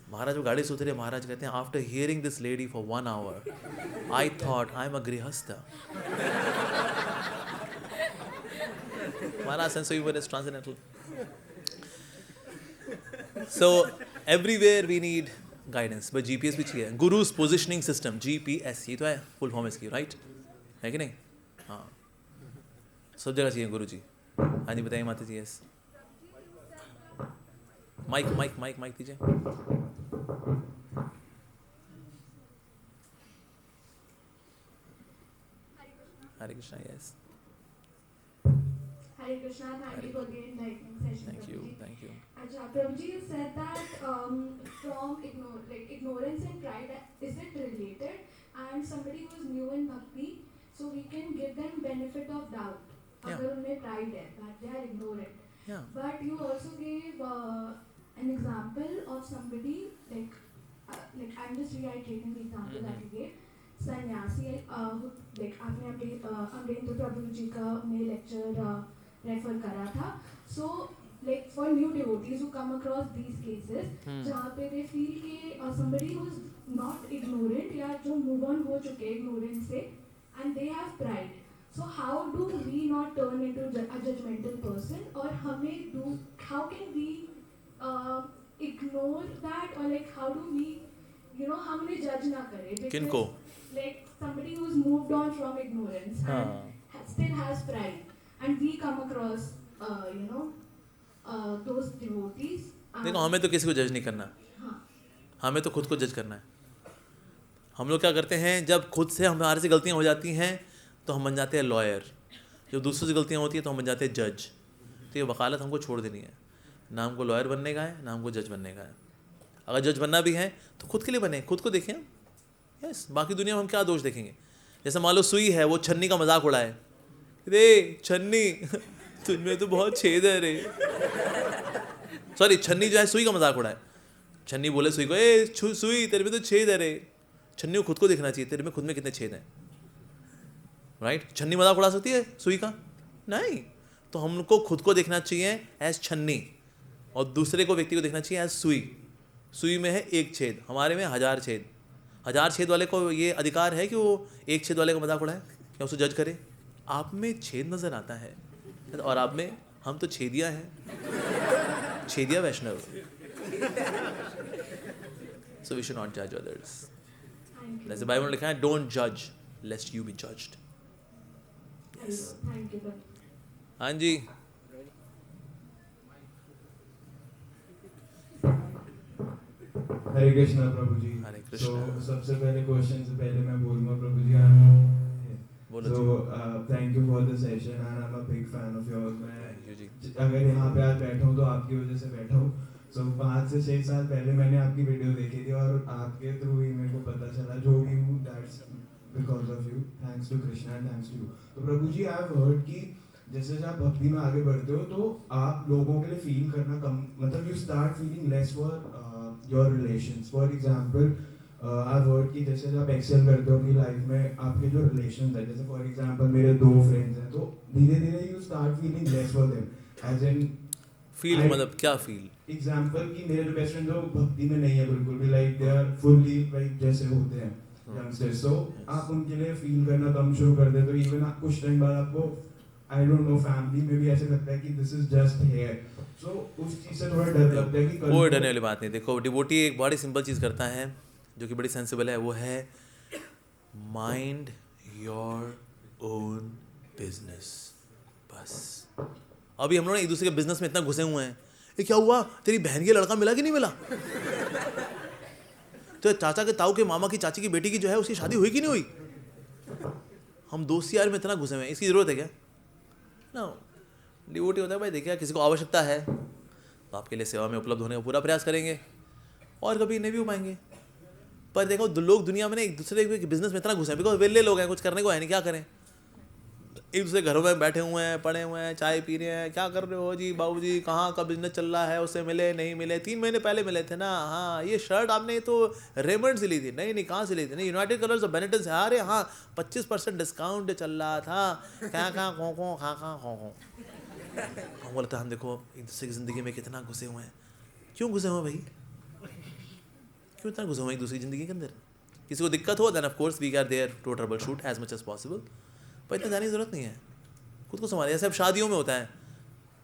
Speaker 1: महाराज वो गाड़ी से उतरे, महाराज कहते हैं, after hearing this lady for 1 hour I thought I am a grihastha. Maharaj sense of humour is transcendental. So everywhere we need guidance, but GPS भी चाहिए। गुरु's पोजिशनिंग सिस्टम, GPS, ये तो है फुल फॉर्म इसकी, राइट है कि नहीं? हाँ, सब जगह चाहिए गुरु जी। हाँ जी बताइए माता जी। यस, माइक दीजिए। Hare Krishna. Yes,
Speaker 6: Hare Krishna, thank you for the enlightening session.
Speaker 1: thank you.
Speaker 6: Prabhuji, you said that from ignorance and pride, is it related? And somebody who is new in bhakti, so we can give them benefit of doubt.
Speaker 1: Yeah.
Speaker 6: अगर उनमें pride है, that they are ignorant.
Speaker 1: Yeah.
Speaker 6: But you also gave an example of somebody like I'm just reiterating the example that you gave. सन्यासी, आपने अमरेंद्र प्रभु जी का में लेक्चर रेफर करा था। So for new devotees who come across these cases, जहाँ पे दे फील कि somebody who is not ignorant या जो मूव ऑन हो चुके हैं ignorance से, and they have pride. So how do we not turn into a judgmental person, or how can we ignore that, or like how do we, हम उन्हें judge ना करें, because
Speaker 1: किनको?
Speaker 6: like somebody who's moved on from ignorance and still has pride, and we come across those devotees.
Speaker 1: देखो, हमें तो किसी को जज नहीं करना, हमें तो खुद को जज करना है। हम लोग क्या करते हैं, जब खुद से हमारे से गलतियां हो जाती हैं तो हम बन जाते हैं लॉयर, जब दूसरों से गलतियां होती हैं तो हम बन जाते हैं जज। तो ये वकालत हमको छोड़ देनी है, ना हमको लॉयर बनने का है, ना हमको जज बनने का है। अगर जज बनना भी है तो खुद के लिए बने, खुद को देखें। यस, बाकी दुनिया में हम क्या दोष देखेंगे। जैसे मान लो सुई है, वो छन्नी का मजाक उड़ाए, रे छन्नी तुझमें तो बहुत छेद है रे, सॉरी छन्नी जो है सुई का मजाक उड़ाए, छन्नी बोले सुई को, ए सुई तेरे में तो छेद है रे। छन्नी को खुद को देखना चाहिए, तेरे में खुद में कितने छेद हैं, राइट? छन्नी मजाक उड़ा सकती है सुई का? नहीं। तो हमको खुद को देखना चाहिए एज छन्नी, और दूसरे को, व्यक्ति को देखना चाहिए एज सुई। सुई में है एक छेद, हमारे में 1000 छेद। 1000 छेद वाले को ये अधिकार है कि वो एक छेद वाले का मजाक उड़ाए या उसको जज करे? आप में छेद नजर आता है और आप में, हम तो छेदिया हैं, छेदिया वैष्णव। So we should not judge others. जैसे बाइबल में लिखा है, don't judge lest you be judged. Yes.
Speaker 6: Thank you.
Speaker 1: हाँ जी,
Speaker 3: हरे कृष्णा प्रभु जी।
Speaker 1: हरे कृष्णा।
Speaker 3: So, सबसे पहले क्वेश्चन से पहले मैं बोलूँगा प्रभु जी,
Speaker 1: बोलो
Speaker 3: so thank you for the session and I'm a big fan of yours.
Speaker 1: Thank you जी।
Speaker 3: अगर यहाँ पे आज बैठा हूँ तो आपकी वजह से बैठा हूँ। So 5 से 6 साल पहले मैंने आपकी वीडियो देखी थी और आपके थ्रू ही मेरे को पता चला जो भी हूँ, that's because of you, thanks to Krishna and thanks to you. तो प्रभु जी, I've heard कि जैसे जब आप भक्ति में आगे बढ़ते हो तो आप लोगों के लिए फील करना कम, मतलब you start feeling less for your relations. For example, I've heard कि जैसे जब आप एक्सेल करते हो अपनी लाइफ में, आपके जो रिलेशंस है, जैसे फॉर एग्जांपल मेरे 2 फ्रेंड्स हैं, तो धीरे धीरे you start feeling less for them, as in
Speaker 1: feel मतलब क्या फील?
Speaker 3: एग्जांपल कि मेरे जो बेस्ट फ्रेंड जो भक्ति में नहीं है बिल्कुल भी, like they are fully like जैसे होते हैं यंगस्टर्स, सो आप उनके लिए फील करना कम शुरू कर देते हो। इवन आप कुछ टाइम बाद आपको, आई डोंट नो, फैमिली में भी ऐसे लगता है कि दिस इज जस्ट हेयर, सो उस चीज से थोड़ा डर लगता है कि
Speaker 1: कोई डरने वाली बात नहीं। देखो, डिवोटी एक बड़ी सिंपल चीज़ करता है जो कि बड़ी सेंसिबल है, वो है माइंड योर ओन बिजनेस। बस अभी हम लोग एक दूसरे के बिजनेस में इतना घुसे हुए हैं, ये क्या हुआ, तेरी बहन के लड़का मिला कि नहीं मिला, तो चाचा के ताऊ के मामा की चाची की बेटी की जो है उसकी शादी हुई कि नहीं हुई। हम दोस्ती यार में इतना घुसे हुए हैं, इसकी ज़रूरत है क्या? ना, डिवोटी होता है भाई, देखिए किसी को आवश्यकता है तो आपके लिए सेवा में उपलब्ध होने का पूरा प्रयास करेंगे, और कभी नहीं भी हो पाएंगे। पर देखो, लोग दुनिया में ना एक दूसरे के बिजनेस में इतना घुसे हैं, बिकॉज वेले लोग हैं, कुछ करने को है नहीं, क्या करें। एक दूसरे घरों में बैठे हुए हैं, पड़े हुए हैं, चाय पी रहे हैं, क्या कर रहे हो जी बाबू जी, कहाँ का बिजनेस चल रहा है, उससे मिले नहीं मिले, 3 महीने पहले मिले थे ना, हाँ ये शर्ट आपने तो रेमंड से ली थी, नहीं कहाँ से ली थी, नहीं यूनाइटेड कलर्स ऑफ बेनेटन से, अरे हाँ 25% डिस्काउंट चल रहा था, कहाँ खो हम बोलते हैं, हम देखो एक दूसरे की ज़िंदगी में कितना घुसे हुए हैं। क्यों घुसे हुए भाई, क्यों इतना घुसे हुए एक दूसरी ज़िंदगी के अंदर? किसी को दिक्कत हो then of course we are there to troubleshoot as much as possible, पर इतना जाने की ज़रूरत नहीं है। खुद को संभालिए। जैसे अब शादियों में होता है,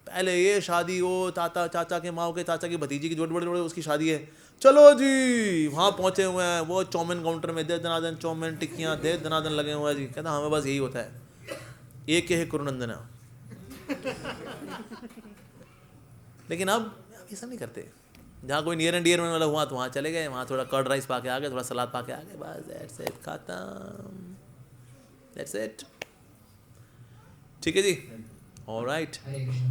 Speaker 1: पहले ये शादी हो, चाचा के माँ के चाचा की भतीजी की जोड़ बड़े उसकी शादी है, चलो जी वहाँ पहुँचे हुए हैं, वो चौमिन काउंटर में दे दनादन चौमिन टिक्कियाँ दे दनादन लगे हुए हैं जी, कहता हमें बस यही होता है, एक है कुरुनंदना। लेकिन अब ऐसा नहीं करते, जहाँ कोई नियर एंड डियर में वाला हुआ तो वहाँ चले गए, वहाँ थोड़ा कर्ड राइस पा के आ गए, थोड़ा सलाद पा के आ गए, बस दैट्स इट, खत्म, दैट्स इट। ठीक है जी, ऑलराइट।
Speaker 5: हरे कृष्ण।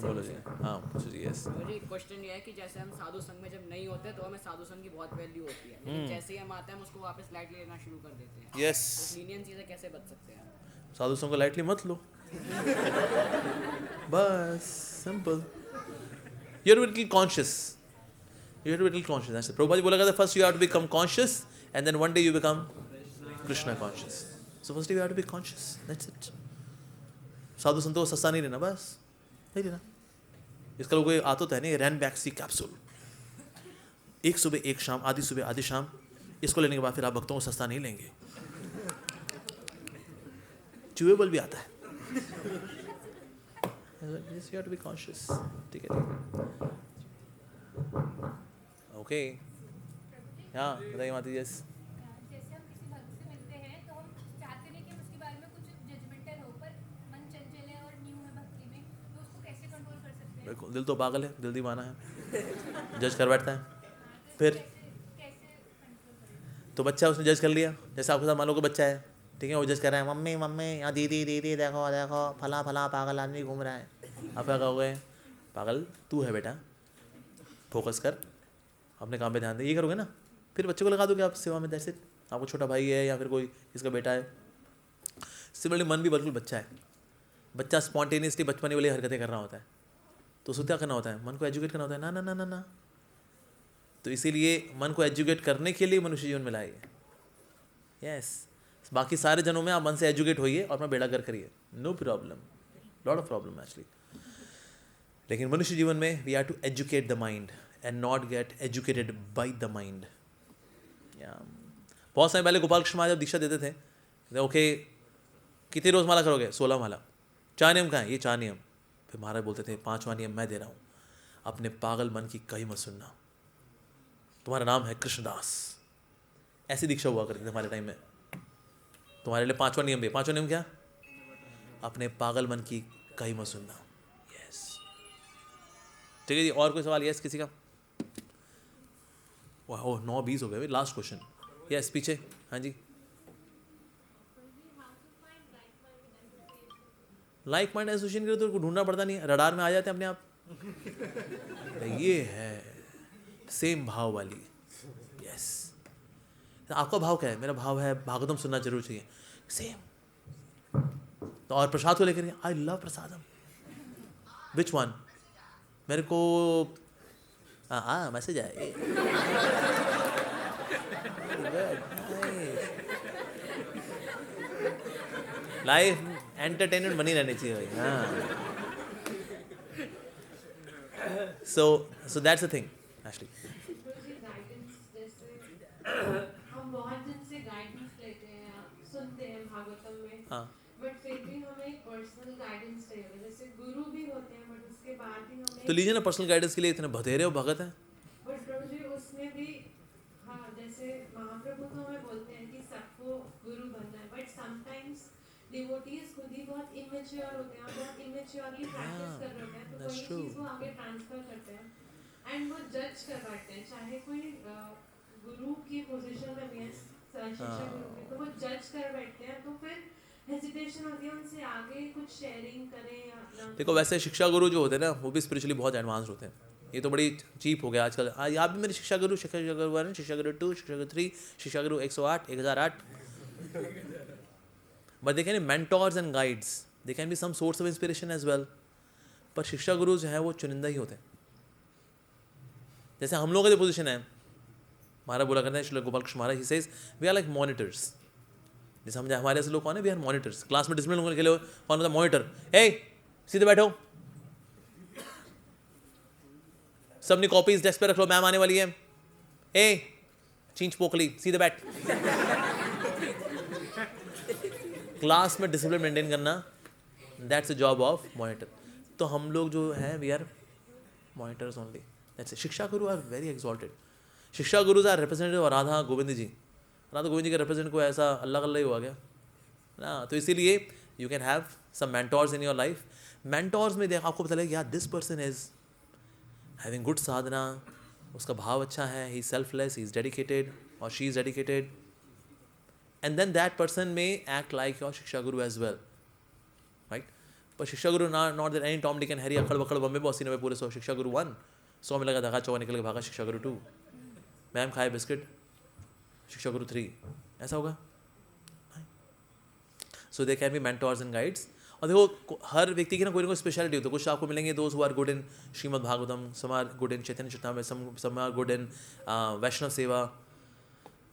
Speaker 1: बोलो जी, हाँ पूछो जी। यस,
Speaker 7: मुझे क्वेश्चन ये है कि जैसे हम साधु संघ में जब नहीं होते तो हमें साधु संघ की बहुत वैल्यू होती है, लेकिन जैसे ही हम आते हैं हम उसको वापस लाइटली लेना शुरू कर देते हैं।
Speaker 1: यस,
Speaker 7: लीनियंसी से कैसे बच सकते हैं?
Speaker 1: साधु संग को लाइटली मत लो, बस simple. You are little conscious, you have to be little conscious. ऐसे प्रभुपाद जी बोला करते, first you have to become conscious and then one day you become Krishna conscious. So first you have to be conscious, that's it. साधु संतों को सस्ता नहीं लेना, बस नहीं लेना, इसका लोग आता तो है नहीं, रैन बैक्सी कैप्सूल, एक सुबह एक शाम, आधी सुबह आधी शाम, इसको लेने के बाद फिर आप भक्तों को सस्ता नहीं लेंगे। च्यूएबल भी आता है। Yes, you have to be conscious. ठीक है, ओके। हाँ बताइए माता जी। यस,
Speaker 8: जैसे हम किसी भक्त से मिलते हैं तो हम चाहते नहीं कि हम उसके बारे में कुछ जजमेंटल हो, पर मन चंचल है और न्यू है भक्ति में, तो उसको कैसे कंट्रोल कर सकते हैं?
Speaker 1: बिल्कुल, दिल तो पागल है, दिल दीवाना है, जज कर बैठता है। फिर
Speaker 8: कैसे कंट्रोल करें?
Speaker 1: तो बच्चा उसने जज कर लिया, जैसे आपके साथ मान लो कि बच्चा है, ठीक है, वो जज कर रहा है, मम्मी मम्मी या दीदी दीदी देखो देखो फला फला पागल आदमी घूम रहा है। आप क्या कहोगे? पागल तू है बेटा, फोकस कर, अपने काम पे ध्यान दे, ये करोगे ना। फिर बच्चे को लगा दोगे आप सेवा में, दैट्स इट। आपको छोटा भाई है या फिर कोई इसका बेटा है। सिमिलरली मन भी बिल्कुल बच्चा है, बच्चा स्पॉन्टेनियसली बचपन वाली हरकतें कर रहा होता है, तो उसको क्या करना होता है? मन को एजुकेट करना होता है, ना ना ना ना ना। तो इसीलिए मन को एजुकेट करने के लिए मनुष्य जीवन में लाए। यस, बाकी सारे जनों में आप मन से एजुकेट होइए और अपना बेड़ा गर्क करिए, no problem, lot of problem actually. लेकिन मनुष्य जीवन में we have to educate the mind and not get educated by the mind. बहुत समय पहले गोपाल कृष्ण महाराज जब दीक्षा देते थे, ओके कितनी रोज माला करोगे? 16 माला। 4 नियम कहाँ है? ये 4 नियम। फिर महाराज बोलते थे 5वां नियम मैं दे रहा हूँ, अपने पागल मन की कहीं मत सुनना, तुम्हारा नाम है कृष्णदास। ऐसी दीक्षा हुआ करती थी हमारे टाइम में। तुम्हारे लिए 5वां नियम भी। 5वां नियम क्या? अपने पागल मन की कहीं मत सुनना। यस, ठीक है जी। और कोई सवाल? यस किसी का? वाह, 9:20 हो गए, लास्ट क्वेश्चन। यस पीछे, हाँ जी। लाइक माइंड एसोसिएशन के लिए तो ढूंढना पड़ता नहीं है, रडार में आ जाते हैं अपने आप। ये है सेम भाव वाली। यस, आपका भाव क्या है? मेरा भाव है भागवतम सुनना जरूर चाहिए, सेम। तो और प्रसाद को लेकर, I love prasadam, which one? मेरे को मैसेज आए, लाइफ एंटरटेनमेंट बनी रहनी चाहिए भाई। हाँ, so that's the thing actually.
Speaker 9: हम बहुत दिन से गाइडेंस लेते हैं, सुनते हैं भागवतम में,
Speaker 1: हाँ,
Speaker 9: बट फिर भी हमें पर्सनल गाइडेंस चाहिए। जैसे गुरु भी होते हैं, बट उसके बाद भी हमें
Speaker 1: तो लीजिए ना, पर्सनल गाइडेंस के लिए इतने बधेरे और भगत हैं।
Speaker 9: बट प्रभु जी उसमें भी, हाँ, जैसे महाप्रभु तो हमें बोलते हैं कि सबको गुरु बनना है, बट समटाइम्स डिवोटीज खुद ही बहुत इमेच्योर होते हैं, बहुत इमेच्योरली प्रैक्टिस कर रहे होते हैं, तो कोई चीज़ वो आगे ट्रांसफर करते हैं एंड वो जज कर बैठते हैं। चाहे कोई गुरु की पोजीशन में भी है, शिक्षा गुरु की, तो वो जज कर बैठते हैं, तो फिर हेजिटेशन होती है उनसे आगे कुछ शेयरिंग करें या ना।
Speaker 1: देखो वैसे शिक्षा गुरु जो होते हैं ना, वो भी स्पिरिचुअली बहुत एडवांस होते हैं। ये तो बड़ी चीप हो गया आजकल। आप भी मेरे शिक्षा गुरु 1, शिक्षा गुरु 2, शिक्षा गुरु 3, शिक्षा गुरु 108, 1008। But they can be mentors and guides, they can be some source of inspiration as well. पर शिक्षा गुरु जो है वो चुनिंदा ही होते हैं। जैसे हम लोगों का जो पोजीशन है, महाराज बोला करते हैं, Shri Gopal Krishna Maharaj, he says we are like monitors. जैसे हम हमारे ऐसे लोग कौन है? We are monitors. क्लास में डिसिप्लिन होने के लिए कौन होता है? मॉनिटर। हे सीधे बैठो, सबने कॉपीज डेस्क पे रख लो, मैम आने वाली है। ए चींच पोकली, सीधे बैठ। क्लास में डिसिप्लिन मेंटेन करना, that's the job of monitor. तो हम लोग जो हैं we are monitors only, that's it. Shiksha guru are very exalted. Shiksha gurus are representative of Radha Govind ji. Radha Govind ji के रिप्रेजेंट को ऐसा अल्लाह अल्लाह ही हुआ गया ना। तो इसीलिए you can have some mentors in your life. Mentors में देख आपको पता लगेगा, यार this person is having good sadhana, उसका भाव अच्छा है, he is selfless, he is dedicated और she is dedicated, and then that person may act like your shiksha guru as well, right. पर शिक्षा गुरु not that any Tom Dick and Harry अकड़ बकड़ बम्बे बॉसी ने पूरे 100 शिक्षा गुरु 1, 100 में लगा धगा चौका निकल के भागा शिक्षा गुरु 2, मैम खाए बिस्किट शिक्षा गुरु 3, ऐसा होगा? So they can be mentors and guides. और देखो हर व्यक्ति की ना कोई स्पेशलिटी होती है। कुछ आपको मिलेंगे दोस्त who are good in Shrimad Bhagavatam, some are good in Chaitanya Charitamrita, some are good in Vaishnava seva.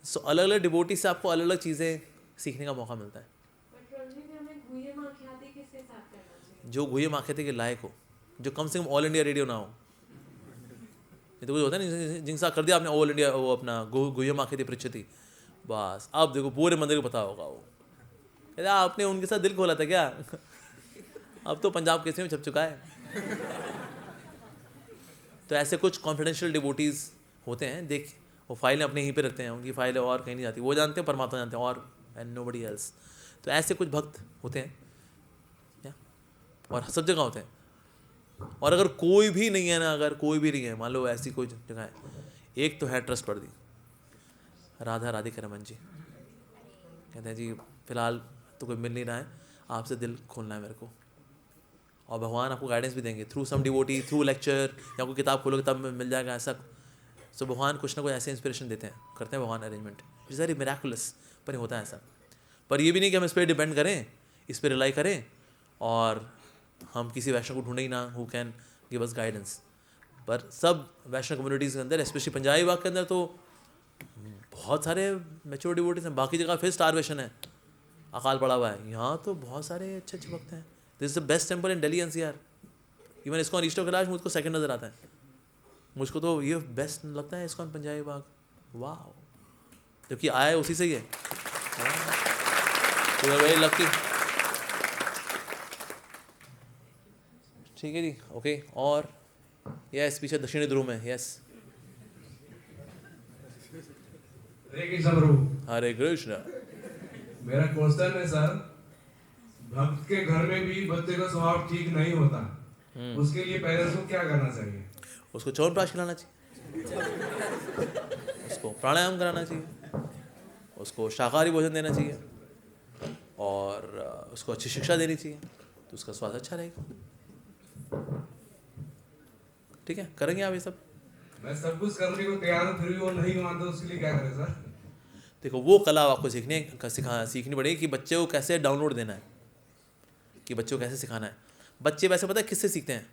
Speaker 1: So अलग अलग डिवोटी से आपको अलग अलग चीज़ें सीखने का मौका मिलता है।
Speaker 9: बट प्रभु जी हमें गुह्यम आख्याति किसके साथ करना चाहिए?
Speaker 1: जो गुह्यम आख्याति के लायक हो, जो कम से कम ऑल इंडिया रेडियो ना हो। ये तो कुछ होता है नहीं, जिनसा कर दिया आपने ऑल इंडिया, वो अपना गुह्यम आखिति पृच्छति, बस अब देखो पूरे मंदिर को पता होगा। वो कहते आपने उनके साथ दिल खोला था क्या? अब तो पंजाब केसरी में छप चुका है। तो ऐसे कुछ कॉन्फिडेंशियल डिवोटीज होते हैं, देख वो फाइलें अपने यहीं पे रखते हैं, उनकी फाइलें और कहीं नहीं जाती, वो जानते हैं परमात्मा जानते हैं, और एंड नोबडी एल्स। तो ऐसे कुछ भक्त होते हैं या, और सब जगह होते हैं। और अगर कोई भी नहीं है ना, अगर कोई भी नहीं है, मान लो ऐसी कोई जगह है, एक तो है ट्रस्ट पर दी, राधा राधिका रमन जी कहते हैं जी फिलहाल तो कोई मिल नहीं रहा है, आपसे दिल खोलना है मेरे को, और भगवान आपको गाइडेंस भी देंगे through some devotee, through lecture, या कोई किताब खोलोगे तब मिल जाएगा ऐसा। सो भगवान कुछ ना कुछ ऐसे इंस्पिरेशन देते हैं, करते हैं भगवान अरेंजमेंट, इट्स वेरी मिराकुलस, पर होता है ऐसा। पर ये भी नहीं कि हम इस पर डिपेंड करें, इस पर रिलाई करें, और हम किसी वैष्णव को ढूंढे ही ना who can give us guidance. पर सब वैष्णव कम्युनिटीज़ के अंदर, स्पेशली पंजाबी बाग के अंदर, तो बहुत सारे मैच्योर डिवोटीज हैं। बाकी जगह फिर स्टारवेशन है, अकाल पड़ा हुआ है, यहाँ तो बहुत सारे अच्छे अच्छे भक्त हैं। This is the best temple in Delhi NCR. Even ISKCON east of Kailash मुझको सेकंड नज़र आता है, मुझको तो ये बेस्ट लगता है इस्कॉन पंजाबी बाग। वाह, जबकि आया उसी से ही है, तो वेरी लकी। ठीक है जी, ओके। और यस, पीछे दक्षिणी ध्रुव में, यस।
Speaker 3: हरे कृष्ण प्रभु।
Speaker 1: हरे कृष्ण।
Speaker 3: मेरा क्वेश्चन है सर, भक्त के घर में भी बच्चे का स्वभाव ठीक नहीं होता, उसके लिए पेरेंट्स को क्या करना चाहिए?
Speaker 1: उसको च्यवनप्राश खिलाना चाहिए, उसको प्राणायाम कराना चाहिए, उसको शाकाहारी भोजन देना चाहिए, और उसको अच्छी शिक्षा देनी चाहिए, तो उसका स्वास्थ्य अच्छा रहेगा। ठीक है, करेंगे आप ये सब?
Speaker 3: मैं सब कुछ करने को तैयार हूँ, फिर भी वो नहीं मानते, उसके लिए क्या करें सर?
Speaker 1: देखो, वो कला आपको सीखनी पड़ेगी कि बच्चे को कैसे डाउनलोड देना है, कि बच्चे को कैसे सिखाना है। बच्चे वैसे पता है किससे सीखते हैं?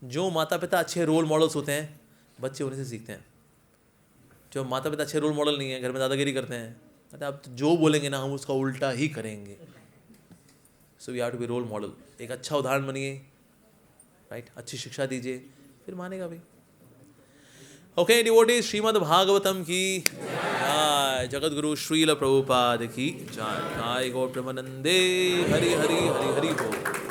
Speaker 1: जो माता पिता अच्छे रोल मॉडल्स होते हैं, बच्चे उन्हीं से सीखते हैं। जो माता पिता अच्छे रोल मॉडल नहीं है, घर में दादागिरी करते हैं, अरे आप तो जो बोलेंगे ना हम उसका उल्टा ही करेंगे। So we have to be role model, एक अच्छा उदाहरण बनिए, राइट, अच्छी शिक्षा दीजिए, फिर मानेगा भाई। ओके डिवोटीज, श्रीमद् भागवतम की जय, जगत गुरु श्रील प्रभुपाद की जय, गौर प्रेमानंदे, हरि हरि हरि हरि बोल।